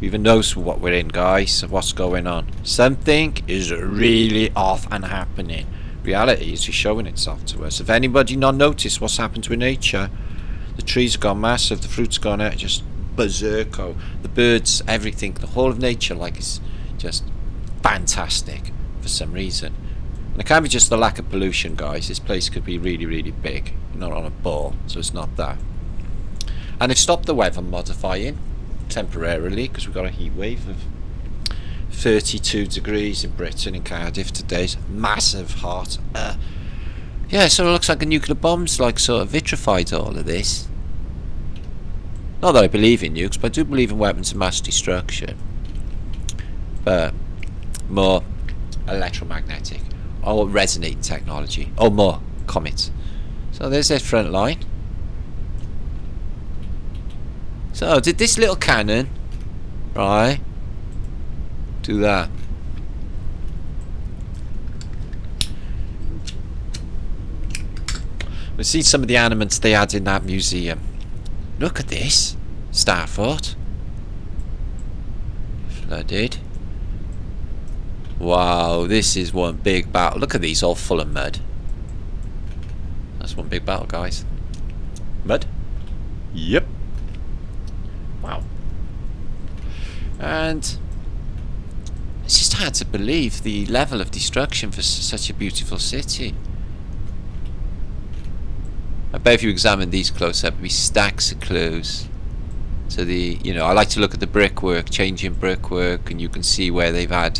We even knows what we're in, guys, what's going on. Something is really off and happening. Reality is showing itself to us. If anybody not noticed what's happened to nature, the trees have gone massive, the fruit's gone out, just berserko, the birds, everything, the whole of nature, like, is just fantastic for some reason. And it can't be just the lack of pollution, guys. This place could be really, really big. Not on a ball, so it's not that. And they've stopped the weather modifying temporarily, because we've got a heat wave of 32 degrees in Britain, in Cardiff today. It's massive hot. Yeah, so it looks like a nuclear bomb's like sort of vitrified all of this. Not that I believe in nukes, but I do believe in weapons of mass destruction. But more electromagnetic or resonating technology, or more comets. So there's their front line. So did this little cannon, right, do that? We've seen some of the animals they had in that museum. Look at this, Starfort. Flooded. Wow, this is one big battle. Look at these, all full of mud. That's one big battle, guys. Mud? Yep. Wow. And it's just hard to believe the level of destruction for such a beautiful city. I bet if you examine these close up, there'd be stacks of clues. So the, you know, I like to look at the brickwork, changing brickwork, and you can see where they've had,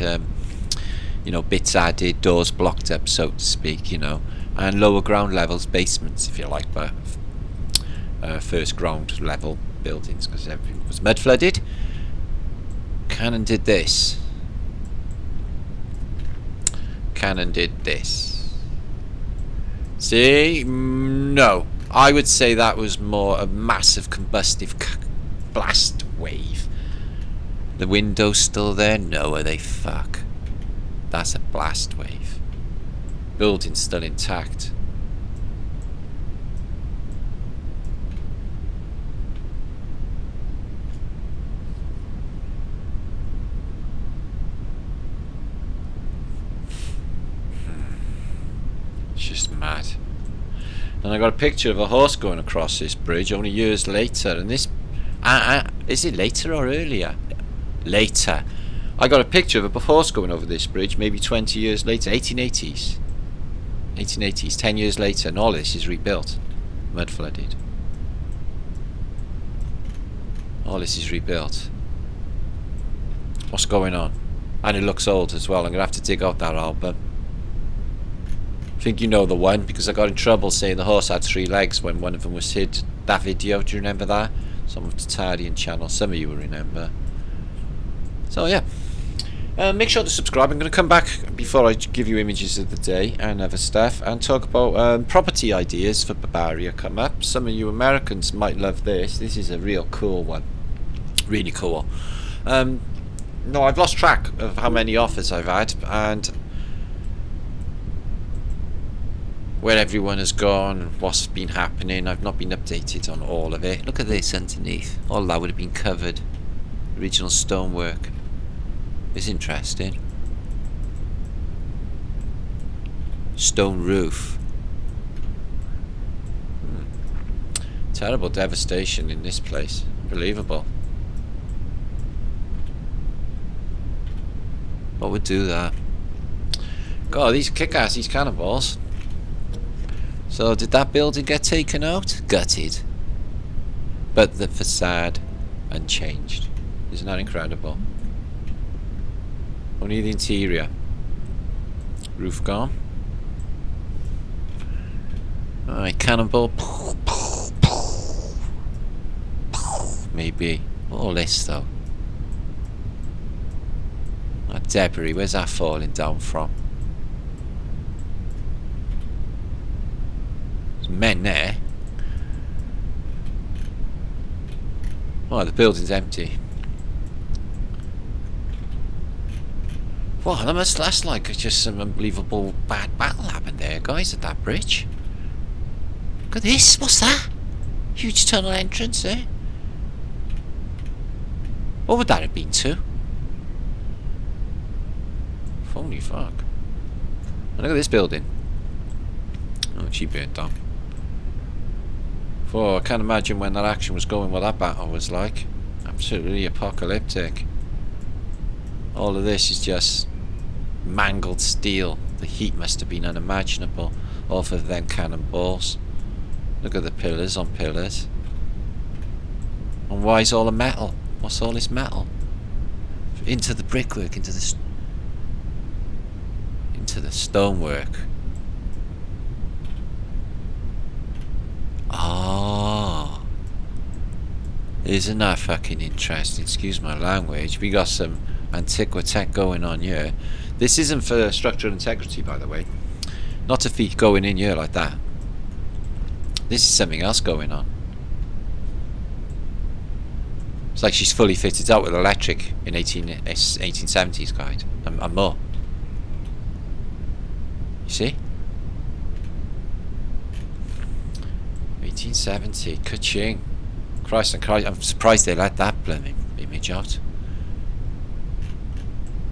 you know, bits added, doors blocked up, so to speak, you know, and lower ground levels, basements, if you like, but first ground level buildings, because everything was mud flooded. Cannon did this. Cannon did this. See? No. I would say that was more a massive combustive blast wave. The windows still there? No, are they? Fuck. That's a blast wave. Building's still intact. It's just mad. And I got a picture of a horse going across this bridge only years later, and this is it later or earlier? Later. I got a picture of a horse going over this bridge maybe 20 years later, 1880s. 1880s, 10 years later, and all this is rebuilt. Mud flooded. All this is rebuilt. What's going on? And it looks old as well. I'm going to have to dig out that album. I think you know the one, because I got in trouble saying the horse had 3 legs when one of them was hid. That video, do you remember that? Some of the Tartaria channel, some of you will remember. So yeah, make sure to subscribe. I'm going to come back before I give you images of the day and other stuff, and talk about property ideas for Bavaria come up. Some of you Americans might love this. This is a real cool one. Really cool. No, I've lost track of how many offers I've had and where everyone has gone, what's been happening. I've not been updated on all of it. Look at this underneath. All that would have been covered. Original stonework. It's interesting. Stone roof. Terrible devastation in this place. Unbelievable. What would do that? God, these kick-ass, these cannonballs. So did that building get taken out? Gutted. But the facade unchanged. Isn't that incredible? Only the interior. Roof gone. Alright, cannonball. Maybe. All this though. That debris, where's that falling down from? There's men there. Oh, the building's empty. Wow, that's like just some unbelievable bad battle happened there, guys, at that bridge. Look at this, what's that? Huge tunnel entrance there. What would that have been to? Holy fuck. And look at this building. Oh, she burnt down. Oh, I can't imagine when that action was going what that battle was like. Absolutely apocalyptic. All of this is just mangled steel. The heat must have been unimaginable off of them cannonballs. Look at the pillars on pillars. And why is all the metal? What's all this metal? Into the brickwork, into the stonework. Ah, isn't that fucking interesting? Excuse my language. We got some Antiquitech going on here. This isn't for structural integrity, by the way. Not a feat going in here like that. This is something else going on. It's like she's fully fitted out with electric in 1870s, guys, and more. You see? 1870, ka-ching. Christ and Christ, I'm surprised they let that blooming image out.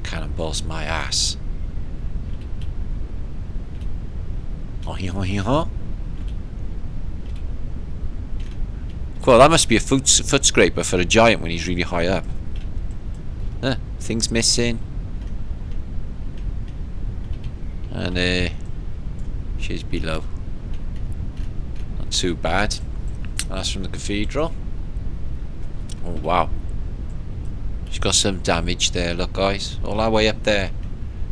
Cannonballs my ass. Oh, yeah. Well, that must be a foot scraper for a giant when he's really high up. Things missing. And she's below. Not too bad. That's from the cathedral. Oh wow. She's got some damage there, look guys. All our way up there.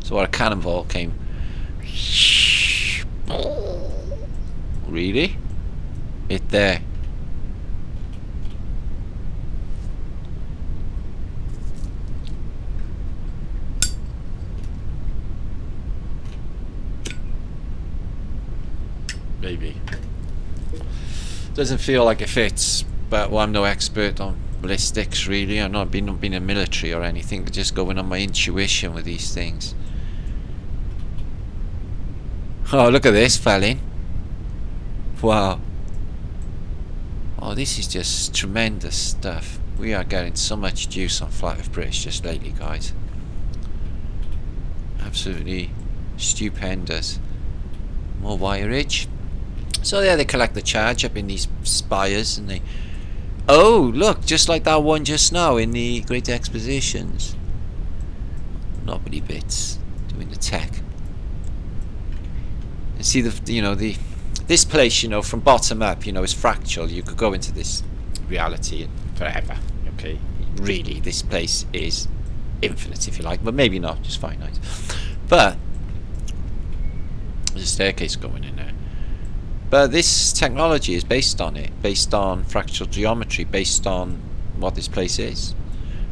So where a cannonball came. Really? Hit there. Maybe. Doesn't feel like it fits, but well, I'm no expert on ballistics really. I've not been in the military or anything, but just going on my intuition with these things. Oh, look at this felling. Wow. Oh, this is just tremendous stuff. We are getting so much juice on Flat Earth British just lately, guys. Absolutely stupendous. More wireage. So yeah, they collect the charge up in these spires and they... Oh, look, just like that one just now in the Great Expositions. Nobody bits doing the tech. And see this place, from bottom up, is fractal. You could go into this reality forever. Okay, really, this place is infinite if you like, but maybe not, just finite. But there's a staircase going in there. But this technology is based on it, based on fractal geometry, based on what this place is.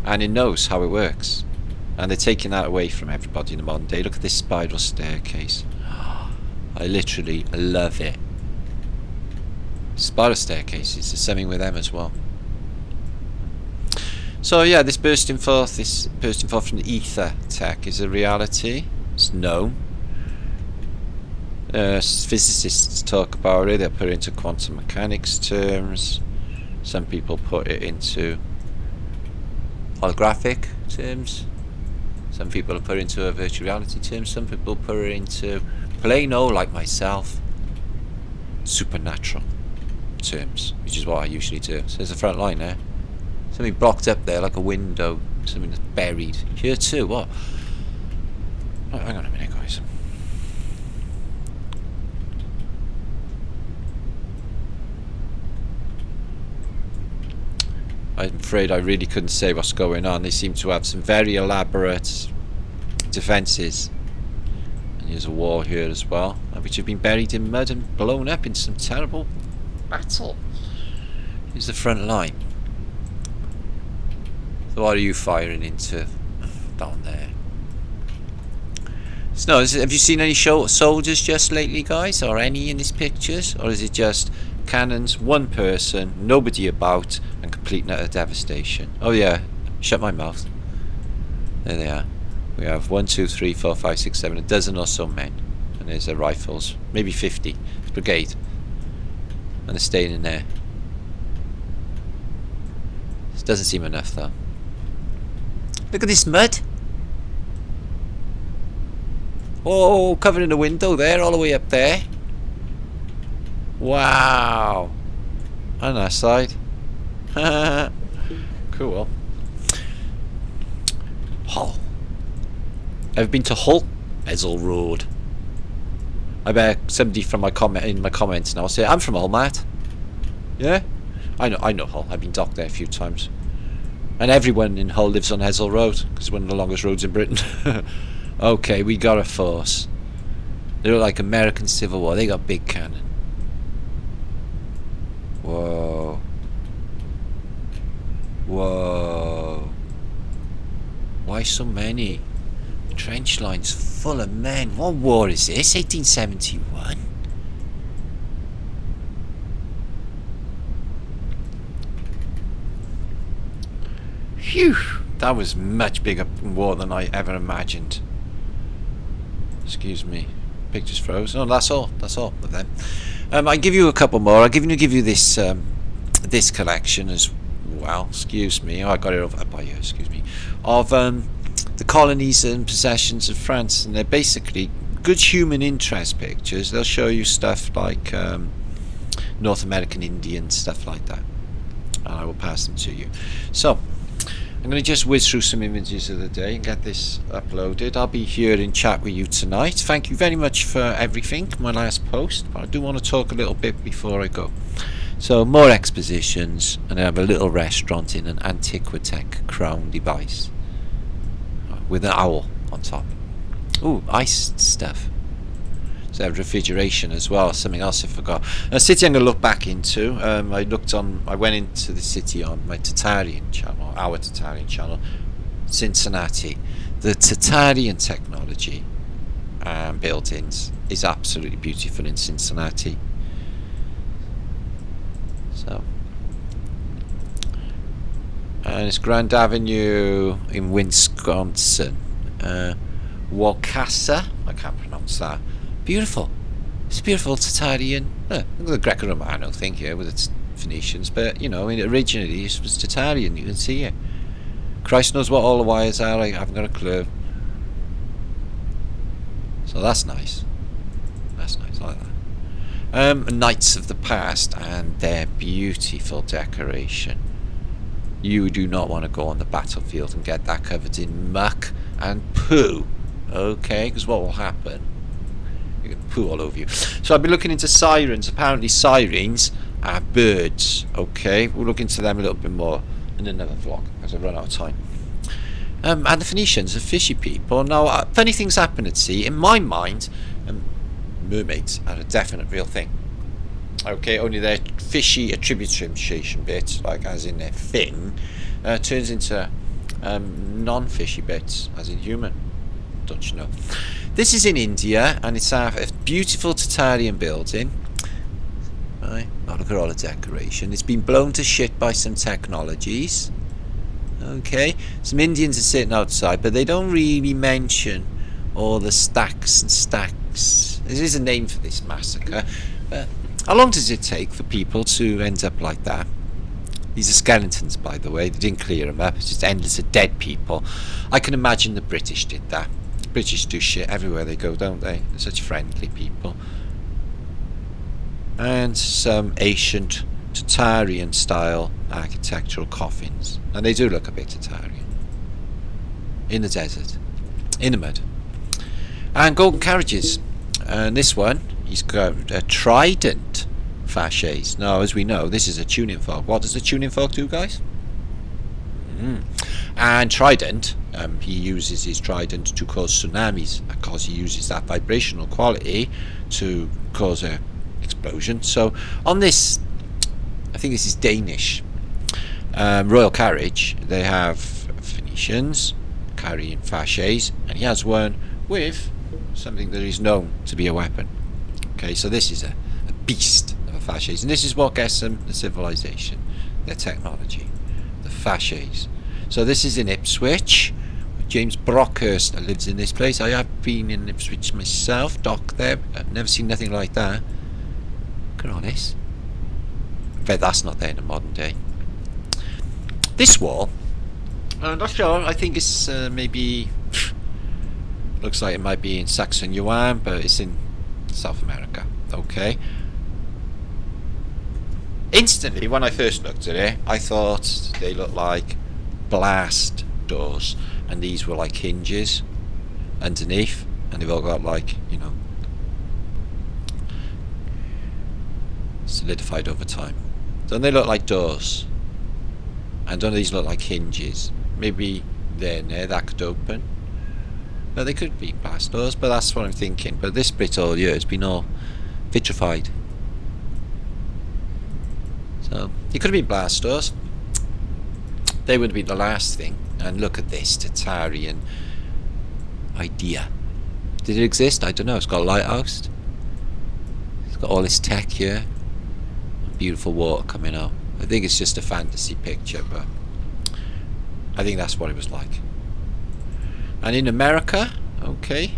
And it knows how it works. And they're taking that away from everybody in the modern day. Look at this spiral staircase. I literally love it. Spiral staircases, there's something with them as well. So yeah, this bursting forth from the ether tech is a reality. It's known. Physicists talk about it. They put it into quantum mechanics terms. Some people put it into holographic terms. Some people put it into a virtual reality term, some people put it into plain old, like myself, supernatural terms, which is what I usually do. So there's the front line there. Something blocked up there like a window, something that's buried. Here too, what? Oh, hang on a minute, guys. I'm afraid I really couldn't say what's going on. They seem to have some very elaborate defences. And there's a wall here as well, which have been buried in mud and blown up in some terrible battle. Here's the front line. So what are you firing into down there? So, have you seen any soldiers just lately, guys? Or any in these pictures? Or is it just cannons, one person, nobody about, and complete and utter devastation? Oh yeah, shut my mouth. There they are. We have 1, 2, 3, 4, 5, 6, 7, a dozen or so men. And there's their rifles. Maybe 50. It's brigade. And they're staying in there. This doesn't seem enough though. Look at this mud. Oh, covering the window there, all the way up there. Wow. On that side. Cool. Hull. I've been to Hull, Ezel Road. I bet somebody from my comments now will say, I'm from Hull, Matt. Yeah? I know Hull. I've been docked there a few times. And everyone in Hull lives on Ezel Road, because it's one of the longest roads in Britain. Okay, we got a force. They look like American Civil War. They got big cannon. Whoa. Whoa. Why so many? Trench lines full of men. What war is this? 1871? Phew. That was much bigger war than I ever imagined. Excuse me. Pictures froze. No, that's all. That's all of them. I give you a couple more. I'll give you this this collection as well. Excuse me. Oh, I got it over by you. Excuse me. Of the colonies and possessions of France, and they're basically good human interest pictures. They'll show you stuff like North American Indians, stuff like that. And I will pass them to you. So, I'm going to just whiz through some images of the day and get this uploaded. I'll be here in chat with you tonight. Thank you very much for everything, my last post. But I do want to talk a little bit before I go. So, more expositions, and I have a little restaurant in an Antiquitech crown device with an owl on top. Ooh, ice stuff. So I have refrigeration as well, something else I forgot. A city I'm going to look back into. I went into the city on my Tartarian channel, our Tartarian channel, Cincinnati. The Tartarian technology and buildings is absolutely beautiful in Cincinnati. So, and it's Grand Avenue in Wisconsin. Waukesha, I can't pronounce that. Beautiful. It's a beautiful Tartarian. Look at the Greco-Romano thing here with its Phoenicians, but you know, I mean, originally it was Tartarian. You can see it. Christ knows what all the wires are. I haven't got a clue. So that's nice. That's nice. I like that. Knights of the Past and their beautiful decoration. You do not want to go on the battlefield and get that covered in muck and poo. Okay, because what will happen? You can poo all over you. So I've been looking into sirens. Apparently sirens are birds. Okay, we'll look into them a little bit more in another vlog as I run out of time. And the Phoenicians are fishy people. Now, funny things happen at sea. In my mind, mermaids are a definite real thing. Okay, only their fishy attribution bits, like as in their fin, turns into non-fishy bits, as in human. Don't you know? This is in India, and it's a beautiful Tartarian building. Right, oh, look at all the decoration. It's been blown to shit by some technologies. Okay, some Indians are sitting outside, but they don't really mention all the stacks and stacks. There is a name for this massacre, but how long does it take for people to end up like that? These are skeletons, by the way. They didn't clear them up. It's just endless of dead people. I can imagine the British did that. The British do shit everywhere they go, don't they? They're such friendly people. And some ancient Tartarian style architectural coffins. And they do look a bit Tartarian. In the desert. In the mud. And golden carriages. And this one, he's got a trident fasces. Now, as we know, this is a tuning fork. What does the tuning fork do, guys? And trident, he uses his trident to cause tsunamis, because he uses that vibrational quality to cause a explosion. So on this, I think this is Danish royal carriage, they have Phoenicians carrying fasces, and he has one with something that is known to be a weapon. Okay, so this is a beast of a fasces, and this is what gets them the civilization, their technology, the fasces. So this is in Ipswich. James Brockhurst lives in this place. I have been in Ipswich myself, dock there. I've never seen nothing like that. Look at all this. I bet that's not there in the modern day. This wall, I'm not sure, I think it's maybe, looks like it might be in Saxon Yuan, but it's in South America. Okay. Instantly, when I first looked at it, I thought they looked like blast doors, and these were like hinges underneath, and they've all got, like, you know, solidified over time. Don't they look like doors? And don't these look like hinges? Maybe there and there that could open, but they could be blast doors, but that's what I'm thinking. But this bit all year has been all vitrified, so it could have been blast doors. They would be the last thing. And look at this Tartarian idea. Did it exist? I don't know. It's got a lighthouse. It's got all this tech here. Beautiful water coming out. I think it's just a fantasy picture, but I think that's what it was like. And in America, okay,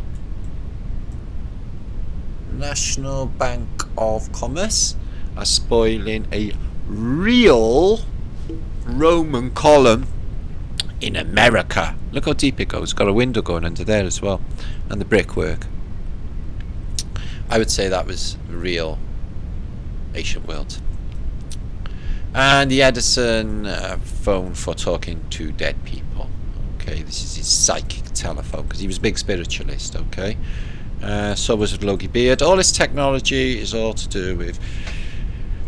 National Bank of Commerce are spoiling a real Roman column in America. Look how deep it goes. It's got a window going under there as well, and the brickwork. I would say that was real ancient world. And the Edison phone for talking to dead people. Okay, this is his psychic telephone, because he was a big spiritualist. Okay, so was Logie Beard. All this technology is all to do with,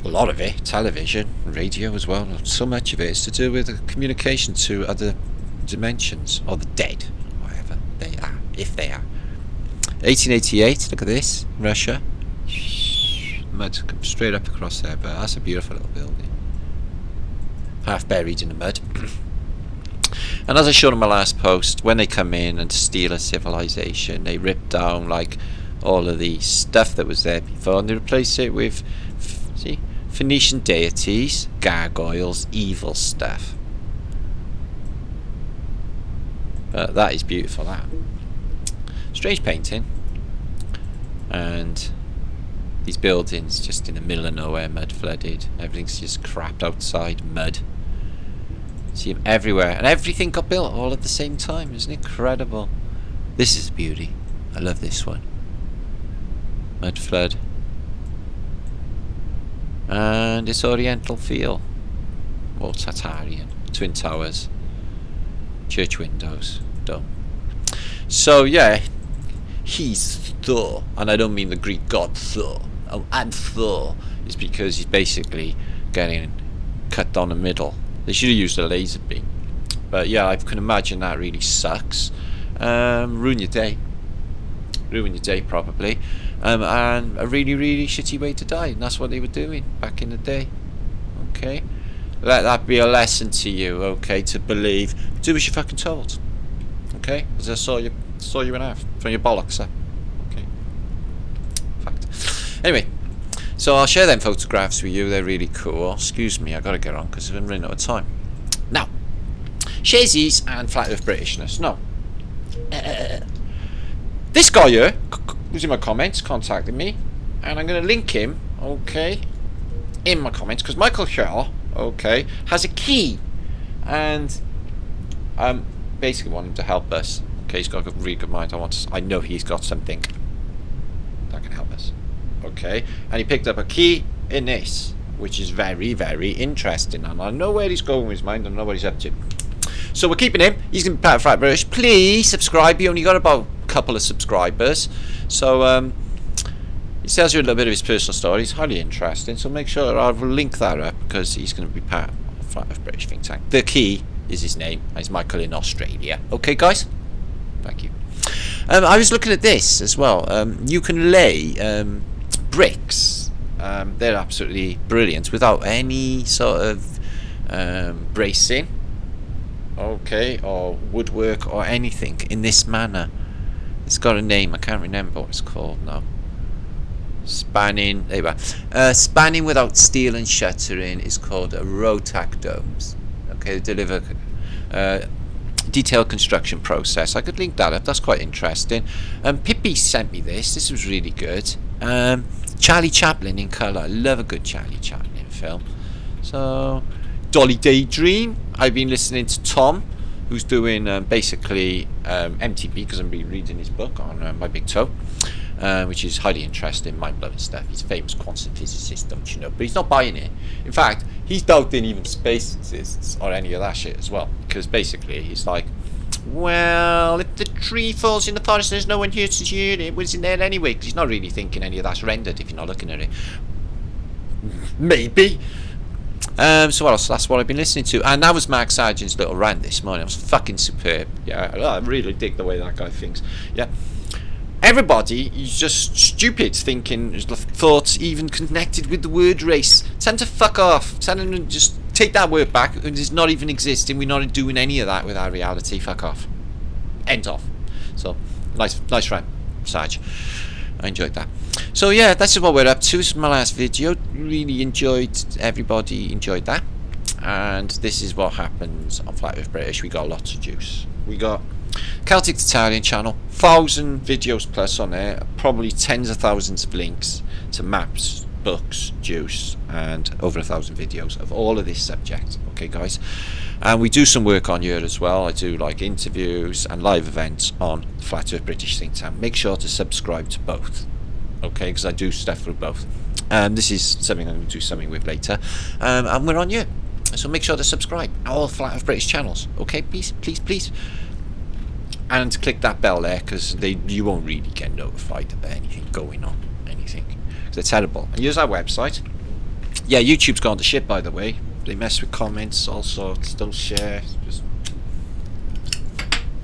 a lot of it, television, radio as well. So much of it is to do with communication to other dimensions, or the dead, whatever they are, if they are. 1888, look at this, Russia. Mud comes straight up across there, but that's a beautiful little building. Half buried in the mud. And as I showed in my last post, when they come in and steal a civilization, they rip down like all of the stuff that was there before, and they replace it with, see, Phoenician deities, gargoyles, evil stuff. But that is beautiful, that. Strange painting. And these buildings just in the middle of nowhere, mud flooded. Everything's just crapped outside, mud. See them everywhere, and everything got built all at the same time. Isn't it incredible? This is beauty. I love this one. Mud flood. And it's Oriental feel. Or Tartarian. Twin towers. Church windows. Dome. So yeah, he's Thor, and I don't mean the Greek god Thor. Oh, and Thor is because he's basically getting cut down the middle. They should have used a laser beam, but yeah, I can imagine that really sucks. Ruin your day probably, and a really, really shitty way to die, and that's what they were doing back in the day. Okay, let that be a lesson to you. Okay, to believe, do as you're fucking told. Okay, because I saw you in half from your bollocks up. Okay, fact. Anyway, so I'll share them photographs with you. They're really cool. Excuse me, I gotta get on because I'm running out of time. Now, Shazies and Flat Earth Britishness. No, this guy here, who's in my comments, contacted me, and I'm gonna link him. Okay, in my comments, because Michael Shaw okay, has a key, and basically want him to help us. Okay, he's got a really good mind. I know he's got something that can help us. Okay, and he picked up a key in this, which is very, very interesting, and I know where he's going with his mind. I know what he's up to. So we're keeping him. He's going to be part of Flat British. Please subscribe. He only got about a couple of subscribers, so he tells you a little bit of his personal story. It's highly interesting, so make sure I'll link that up, because he's going to be part of Flat Earth British think tank. The Key is his name. He's Michael in Australia. Okay, guys? Thank you. I was looking at this as well. You can lay bricks. They're absolutely brilliant without any sort of bracing, okay, or woodwork or anything in this manner. It's got a name. I can't remember what it's called now. Spanning. There you are. Spanning without steel and shuttering is called Rotac domes. Okay, they deliver detailed construction process. I could link that up. That's quite interesting. Pippi sent me this. This was really good. Charlie Chaplin in colour. I love a good Charlie Chaplin film. So, Dolly Daydream. I've been listening to Tom, who's doing basically MTB, because I'm reading his book on my big toe, which is highly interesting, mind-blowing stuff. He's a famous quantum physicist, don't you know? But he's not buying it. In fact, he's doubting even space exists or any of that shit as well, because basically he's like, well, if the tree falls in the forest, there's no one here to hear it. Was in there anyway? Because he's not really thinking any of that's rendered if you're not looking at it. Maybe. So what else? That's what I've been listening to, and that was Mark Sargent's little rant this morning. It was fucking superb. Yeah, I really dig the way that guy thinks. Yeah, everybody is just stupid thinking thoughts even connected with the word race. Tell them to fuck off. Tell them to just take that word back. It does not even exist, and we're not doing any of that with our reality. Fuck off. End off. So nice rant, Sarge. I enjoyed that. So yeah, that's what we're up to. This is my last video. Really enjoyed. Everybody enjoyed that. And this is what happens on Flat Earth British. We got lots of juice. We got Celtic Tartaria channel, 1,000 videos plus on there, probably tens of thousands of links to maps, books, juice, and over 1,000 videos of all of this subject. Okay, guys. And we do some work on here as well. I do like interviews and live events on the Flat Earth British think tank. Make sure to subscribe to both, okay, because I do stuff for both. This is something I'm going to do something with later. And we're on here, so make sure to subscribe. All Flat Earth British channels, okay, please. And click that bell there, because you won't really get notified of anything going on, anything, because they're terrible. And here's our website. Yeah, YouTube's gone to shit, by the way. They mess with comments, all sorts, don't share,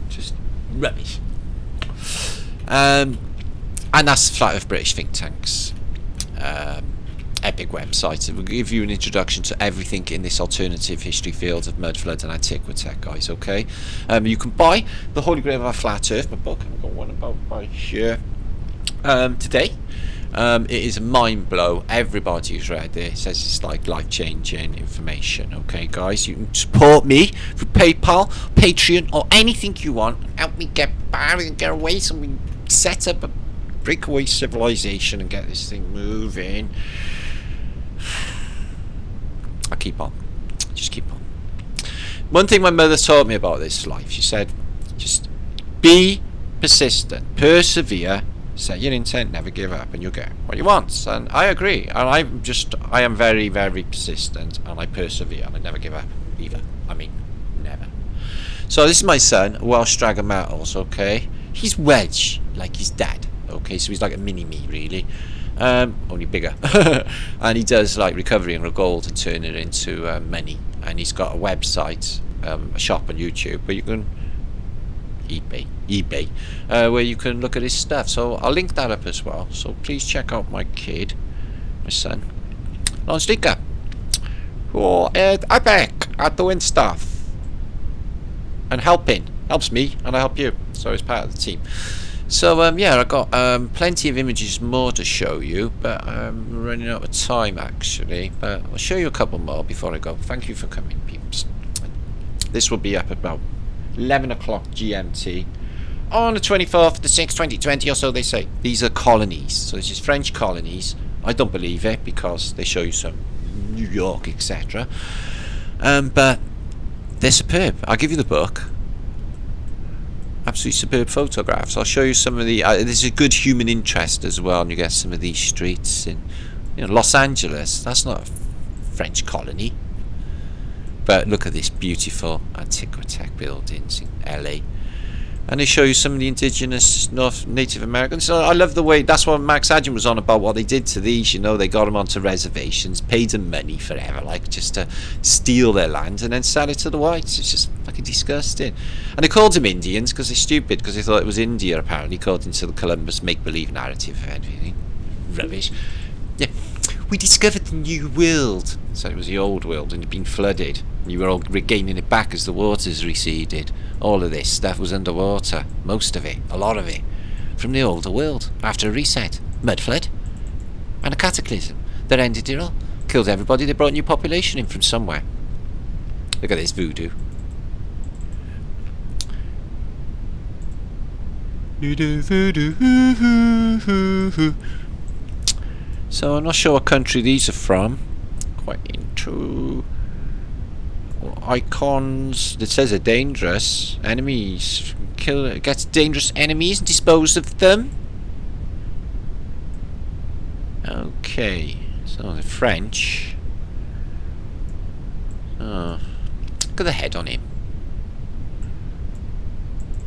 just rubbish. And that's Flat Earth British think tanks epic website. It will give you an introduction to everything in this alternative history field of mud, flood and Antiquitech, guys, okay? You can buy The Holy Grail of Our Flat Earth, my book. I've got one about right here today. It is a mind blow. Everybody who's read it says it's like life-changing information. Okay, guys, you can support me through PayPal, Patreon, or anything you want. Help me get by and get away, so we can set up a breakaway civilization and get this thing moving. I keep on, just keep on. One thing my mother taught me about this life, she said, just be persistent, persevere. Set your intent, never give up, and you'll get what you want. And I agree. And I am very, very persistent, and I persevere, and I never give up either. I mean, never. So this is my son, Welsh Dragon Metals. Okay, he's Welsh like his dad. Okay, so he's like a mini me, really, only bigger. And he does like recovering gold and turning it into money. And he's got a website, a shop on YouTube where you can eBay, where you can look at his stuff. So I'll link that up as well. So please check out my kid, my son, Laurence Liedtke, who I back at doing stuff and helps me, and I help you. So it's part of the team. So yeah, I've got plenty of images more to show you, but I'm running out of time actually. But I'll show you a couple more before I go. Thank you for coming, peeps. This will be up about 11 o'clock GMT on the 24th of the 6th, 2020, or so they say. These are colonies. So this is French colonies. I don't believe it, because they show you some New York, etc. But they're superb. I'll give you the book. Absolutely superb photographs. I'll show you some of the. There's a good human interest as well, and you get some of these streets in, Los Angeles. That's not a French colony, but look at this beautiful Antiquitech buildings in LA. And they show you some of the indigenous Native Americans. So I love the way, that's what Max Adjian was on about, what they did to these. They got them onto reservations, paid them money forever, like just to steal their land and then sell it to the whites. It's just fucking disgusting. And they called them Indians because they're stupid, because they thought it was India, apparently, according to the Columbus make-believe narrative of everything. Rubbish. Yeah. We discovered the new world. So it was the old world and it had been flooded. You were all regaining it back as the waters receded. All of this stuff was underwater. Most of it, a lot of it, from the older world. After a reset, mud flood, and a cataclysm that ended it all. Killed everybody. They brought a new population in from somewhere. Look at this voodoo. So I'm not sure what country these are from. Quite into icons. It says they're dangerous. Enemies. Gets dangerous enemies and dispose of them. Okay. So the French. Oh. Look at the head on him.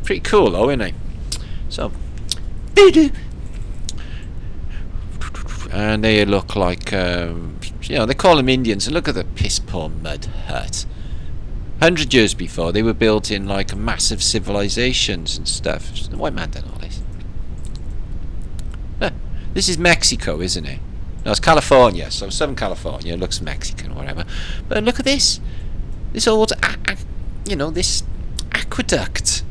Pretty cool though, isn't he? So and they look like, they call them Indians. And look at the piss poor mud hut. 100 years before, they were built in like massive civilizations and stuff. The white man done all this. This is Mexico, isn't it? No, it's California. So Southern California looks Mexican or whatever. But look at this. This old, this aqueduct.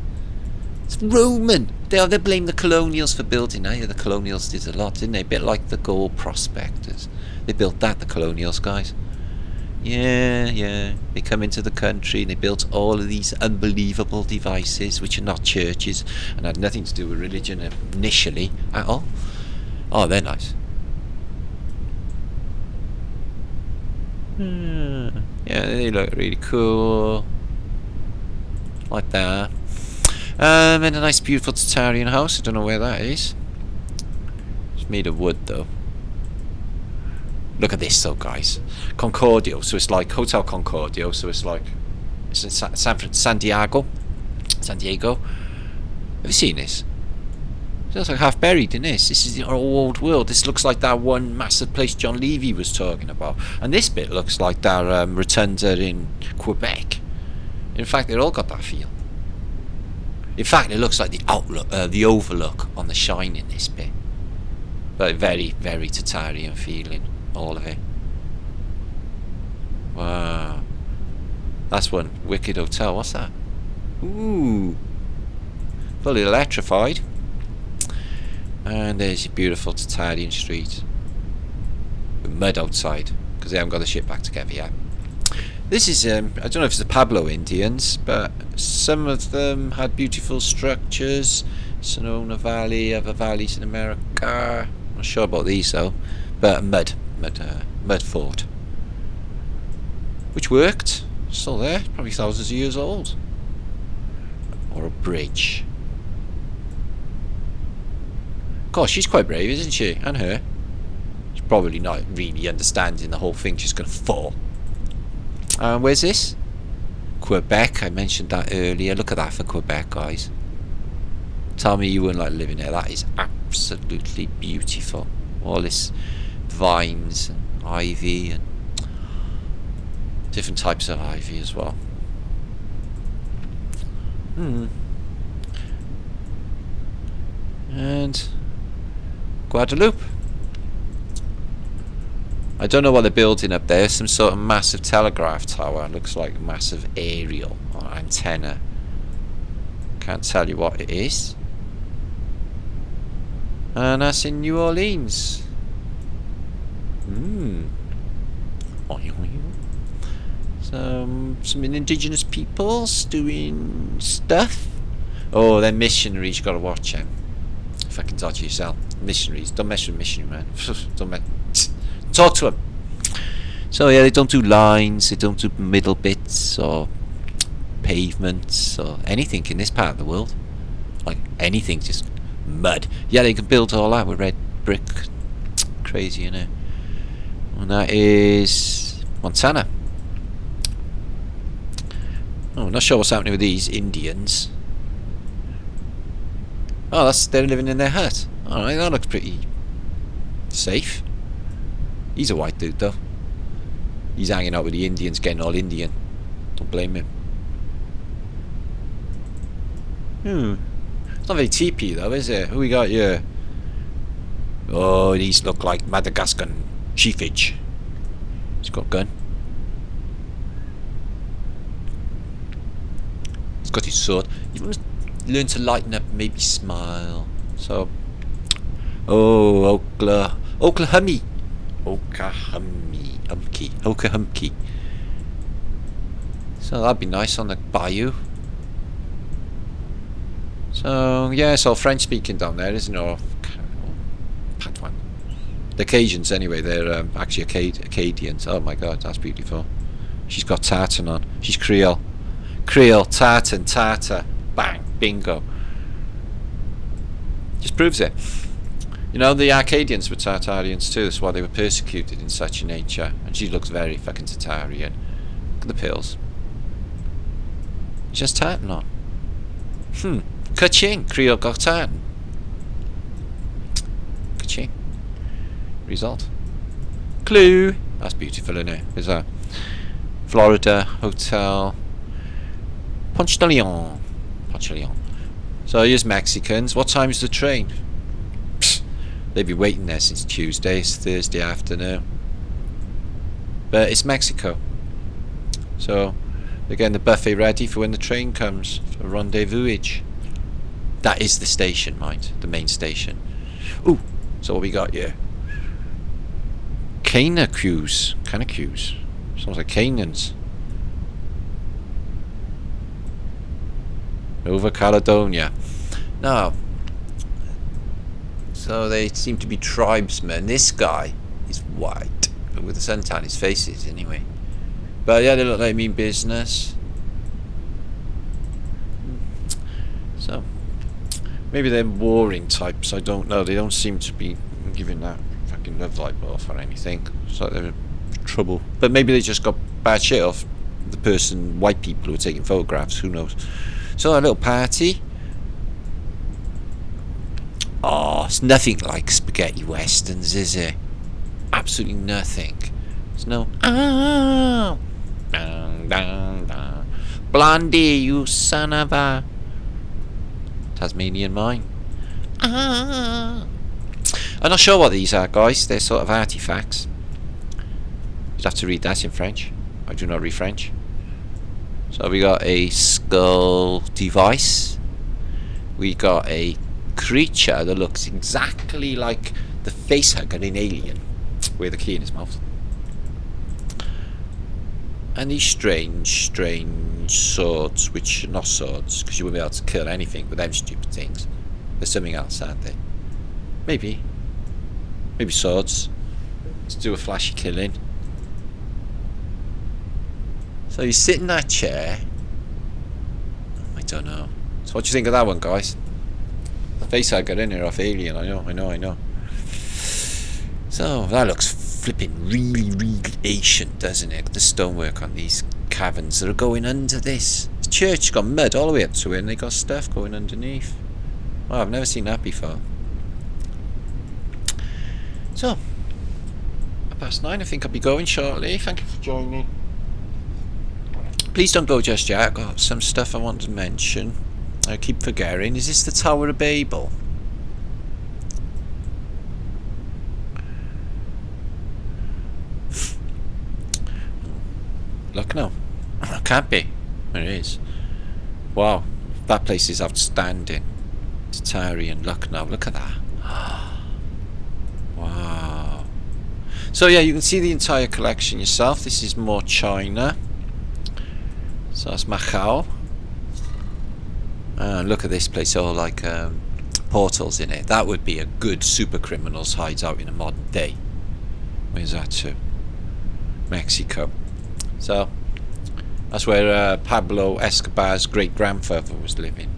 It's Roman. They blame the colonials for building that. Yeah, the colonials did a lot, didn't they? A bit like the gold prospectors. They built that, the colonials, guys. Yeah. They come into the country and they built all of these unbelievable devices, which are not churches and had nothing to do with religion initially at all. Oh, they're nice. Yeah, they look really cool. Like that. And a nice beautiful Tartarian house. I don't know where that is. It's made of wood though. Look at this though, guys. Concordio. So it's like Hotel Concordio. So it's like it's in San Diego. Have you seen this? It looks like half buried in this. This is the old world. This looks like that one massive place John Levy was talking about. And this bit looks like that rotunda in Quebec. In fact, they all got that feel. In fact, it looks like the outlook, the overlook on the Shine in this bit. But very, very Tartarian feeling, all of it. Wow. That's one wicked hotel. What's that? Ooh. Fully electrified. And there's your beautiful Tartarian street. With mud outside, because they haven't got the shit back together yet. This is, I don't know if it's the Pueblo Indians, but some of them had beautiful structures. Sonoma Valley, other valleys in America. Not sure about these though. But mud fort. Which worked. Still there, probably thousands of years old. Or a bridge. Gosh, she's quite brave, isn't she? And her. She's probably not really understanding the whole thing. She's going to fall. Where's this? Quebec. I mentioned that earlier. Look at that for Quebec, guys. Tell me you wouldn't like living there. That is absolutely beautiful. All this vines and ivy and different types of ivy as well. And Guadeloupe. I don't know what they're building up there. Some sort of massive telegraph tower. Looks like a massive aerial or antenna. Can't tell you what it is. And that's in New Orleans. Some indigenous peoples doing stuff. Oh, they're missionaries. You gotta watch them. Fucking dodgy yourself. Missionaries. Don't mess with missionary, man. Don't mess. Talk to him. So yeah, they don't do lines, they don't do middle bits or pavements or anything in this part of the world. Like anything, just mud. Yeah, they can build all that with red brick. Crazy, you know. And that is Montana. Oh, I'm not sure what's happening with these Indians. Oh, they're living in their hut. Alright, that looks pretty safe. He's a white dude though. He's hanging out with the Indians, getting all Indian. Don't blame him. It's not very teepee though, is it? Who we got here? Oh, these look like Madagascar chiefage. He's got a gun. He's got his sword. You must learn to lighten up, maybe smile. So, oh, Oklahoma. Oklahoma. So that'd be nice on the bayou. So yeah, it's all French speaking down there, isn't it? Or Patois. The Cajuns anyway. They're actually Acadians. Oh my God, that's beautiful. She's got tartan on. She's Creole. Creole, tartan, tartar. Bang, bingo. Just proves it. You know, the Arcadians were Tartarians too. That's why they were persecuted in such a nature. And she looks very fucking Tartarian. Look at the pills. Just tartan on. Ka-ching. Creole got tartan. Ka-ching. Result. Clue. That's beautiful, isn't it? Is that Florida Hotel Ponce de Leon. So here's Mexicans. What time is the train? They've been waiting there since Tuesday. It's Thursday afternoon. But it's Mexico. So they're getting the buffet ready for when the train comes. For rendezvous-age. That is the station, mind. The main station. Ooh. So what we got here? Canacues. Sounds like Canaans. Over Caledonia. Now, so they seem to be tribesmen. This guy is white, but with the suntan on his face is anyway. But yeah, they look like they mean business. So maybe they're warring types. I don't know. They don't seem to be giving that fucking love light off or anything. It's like they're in trouble. But maybe they just got bad shit off the person, white people who are taking photographs. Who knows? So a little party. Oh, it's nothing like spaghetti westerns, is it? Absolutely nothing. There's no Blondie, you son of a Tasmanian mine. I'm not sure what these are, guys. They're sort of artifacts. You'd have to read that in French. I do not read French. So we got a skull device. We got a creature that looks exactly like the facehugger in Alien, with a key in his mouth. And these strange swords, which are not swords, because you wouldn't be able to kill anything with them stupid things. There's something else, aren't they? Maybe swords to do a flashy killing. So you sit in that chair. I don't know. So what do you think of that one, guys? The face I got in here off Alien. I know. So that looks flipping really ancient, doesn't it? The stonework on these caverns that are going under this. The church got mud all the way up to it, and they got stuff going underneath. Wow, I've never seen that before. So 9:30. I think I'll be going shortly. Thank you for joining. Please don't go just yet. I've got some stuff I want to mention. I keep forgetting. Is this the Tower of Babel? Look now. It can't be. It is. Wow. That place is outstanding. Tartaria and Lucknow. Look at that. Wow. So yeah, you can see the entire collection yourself. This is more China. So that's Macau. Look at this place, all like portals in it. That would be a good super criminal's hideout in a modern day. Where's that to? Mexico. So that's where Pablo Escobar's great-grandfather was living.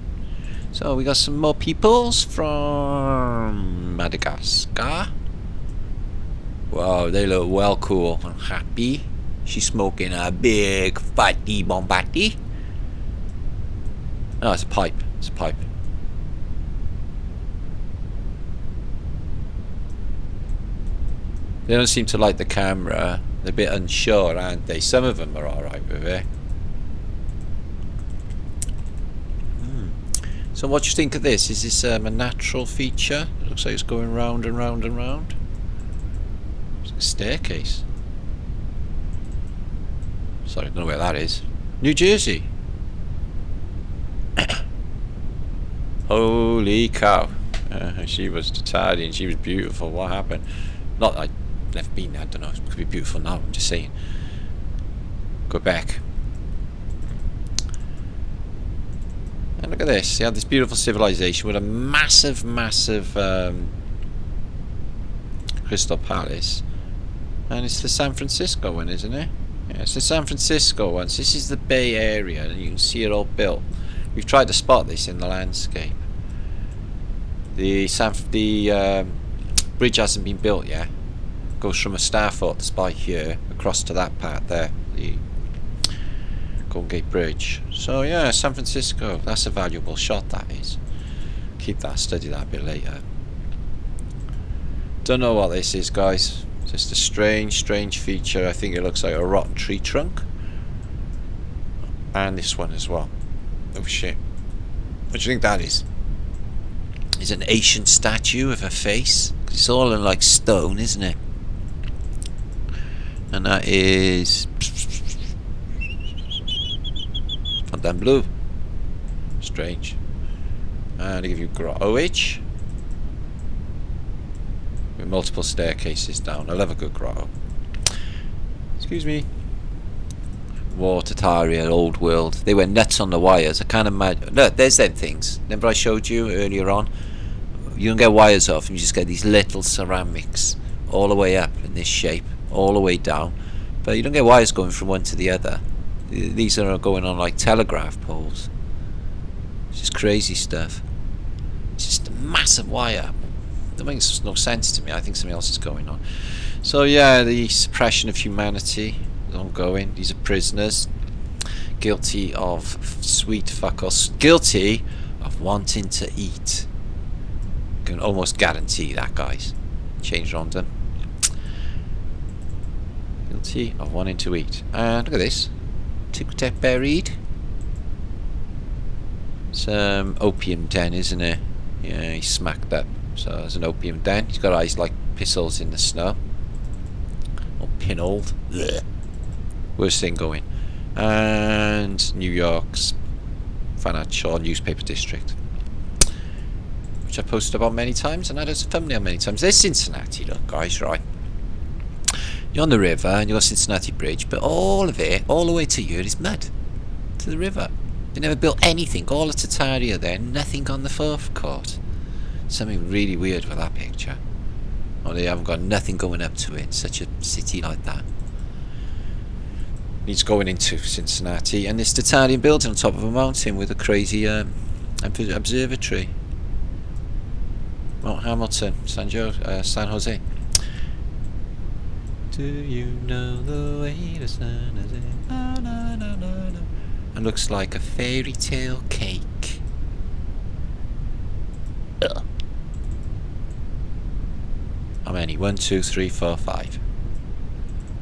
So we got some more peoples from Madagascar. Wow, they look well cool and happy. She's smoking a big fatty bombati. Oh, it's a pipe. It's a pipe. They don't seem to like the camera. They're a bit unsure, aren't they? Some of them are alright with it. So what do you think of this? Is this a natural feature? It looks like it's going round and round and round. It's like a staircase. Sorry, I don't know where that is. New Jersey. Holy cow. She was Tartaria and she was beautiful. What happened? Not that I've never been there, I don't know. It could be beautiful now, I'm just saying. Quebec. And look at this. You have this beautiful civilization with a massive, massive Crystal Palace. And it's the San Francisco one, isn't it? Yeah, it's the San Francisco one. So this is the Bay Area, and you can see it all built. We've tried to spot this in the landscape. The bridge hasn't been built yet. It goes from a star fortress by here across to that part there, the Golden Gate Bridge. So yeah, San Francisco. That's a valuable shot, that is. Keep that, study that a bit later. Don't know what this is, guys. Just a strange feature. I think it looks like a rotten tree trunk. And this one as well. Oh shit. What do you think that is? It's an ancient statue of a face. It's all in like stone, isn't it? And that is Mindblow. Strange. And I give you grotto-age. With multiple staircases down. I love a good grotto. Excuse me. War, Tartaria, old world. They went nuts on the wires. I can't imagine. Look, there's them things. Remember I showed you earlier on? You don't get wires off, and you just get these little ceramics all the way up in this shape, all the way down. But you don't get wires going from one to the other. These are going on like telegraph poles. It's just crazy stuff. It's just a massive wire. That makes no sense to me. I think something else is going on. So yeah, the suppression of humanity is ongoing. These are prisoners guilty of sweet fuckles, guilty of wanting to eat. Can almost guarantee that, guys. Change on them. Guilty of wanting to eat. And look at this. Antiquitech buried. Some opium den, isn't it? Yeah, he's smacked up. So there's an opium den. He's got eyes like pistols in the snow. Or pinholed. Worst thing going. And New York's financial newspaper district, which I've posted about many times and had as a thumbnail many times. There's Cincinnati, look guys, right? You're on the river and you've got Cincinnati Bridge, but all of it, all the way to here is mud. To the river. They never built anything, all of Tartaria there, nothing on the forecourt. Something really weird with that picture. Or they haven't got nothing going up to it, such a city like that. Needs going into Cincinnati, and this Tartarian building on top of a mountain with a crazy observatory. Mount Hamilton, San Jose. Do you know the way the sun is in? No, no, no, no, no. And looks like a fairy tale cake. Ugh. How many? 1, 2, 3, 4, 5.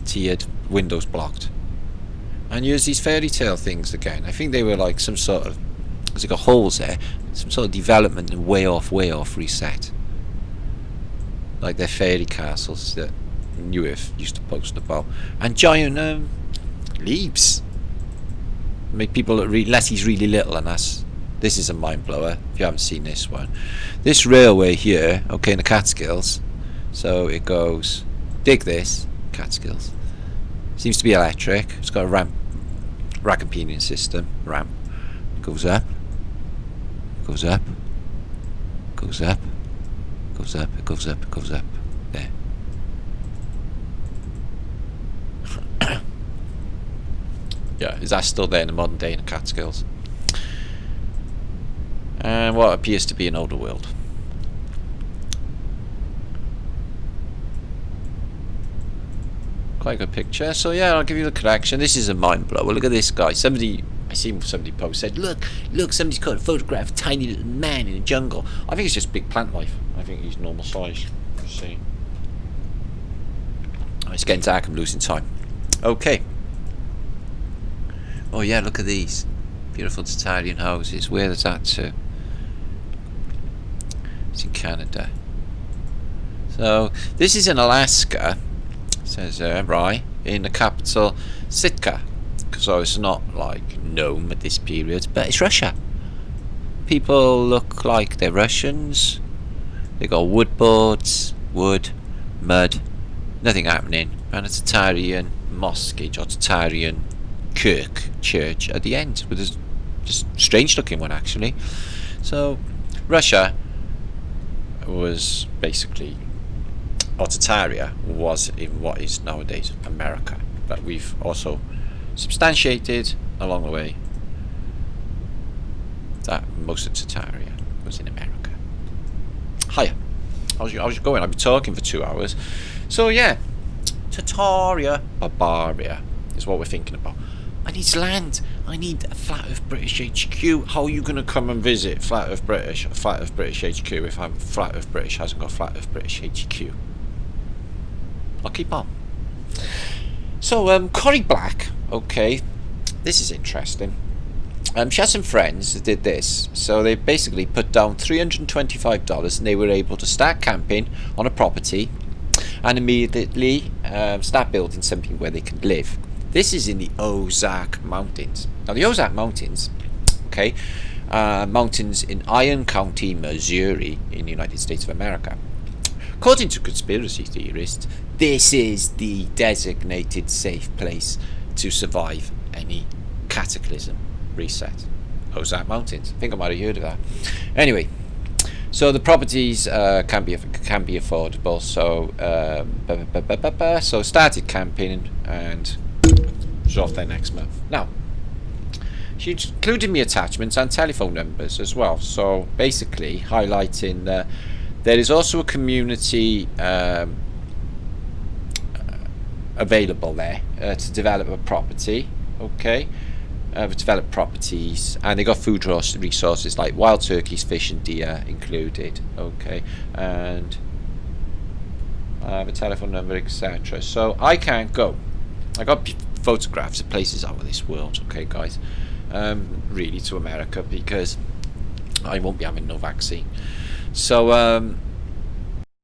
Tiered, windows blocked. And use these fairy tale things again. I think they were like some sort of, because they got holes there, some sort of development and way off reset. Like their fairy castles that New Earth used to post about. And giant leaves. Make people look really, unless he's really little, and that's, this is a mind blower if you haven't seen this one. This railway here, okay, in the Catskills, so it goes, dig this, Catskills, seems to be electric, it's got a ramp, rack and pinion system, ramp, it goes up, goes up, goes up, goes up, it goes up, it goes up, there. Yeah, is that still there in the modern day in the Catskills? And what appears to be an older world. Quite a good picture. So yeah, I'll give you the collection. This is a Mindblower. Look at this guy. I seen somebody post said, look, somebody's caught a photograph of a tiny little man in the jungle. I think it's just big plant life. I think he's normal size. Let's see. Oh, it's getting dark. I'm losing time. Okay. Oh yeah, look at these beautiful Tartarian houses. Where is that to? It's in Canada. So this is in Alaska. It says right in the capital Sitka. So it's not like Nome at this period, but it's Russia. People look like they're Russians. They got wood boards, wood, mud, nothing happening, and a Tartarian mosque or Tartarian kirk church at the end with a just strange looking one actually. So Russia was basically, or Tartaria was in what is nowadays America, but we've also substantiated along the way that most of Tartaria was in America. Hiya. How's you going? I've been talking for 2 hours. So yeah, Tartaria, Barbaria is what we're thinking about. I need land. I need a Flat Earth British HQ. How are you going to come and visit Flat Earth British HQ if I'm Flat Earth British hasn't got Flat Earth British HQ? I'll keep on. So Corrie Black, okay, this is interesting. She had some friends that did this, so they basically put down $325 and they were able to start camping on a property and immediately start building something where they could live. This is in the Ozark Mountains. Now the Ozark Mountains, okay, mountains in Iron County, Missouri in the United States of America. According to conspiracy theorists, this is the designated safe place to survive any cataclysm. Reset. Ozark Mountains. I think I might have heard of that. Anyway, so the properties can be affordable. So started camping and was off there next month. Now, she included me attachments and telephone numbers as well. So basically highlighting that there is also a community available there to develop a property. Okay. Develop properties, and they got food resources like wild turkeys, fish and deer included. Okay, and I have a telephone number, etc. So I can't go. I got photographs of places out of this world. Okay, guys, really to America because I won't be having no vaccine. So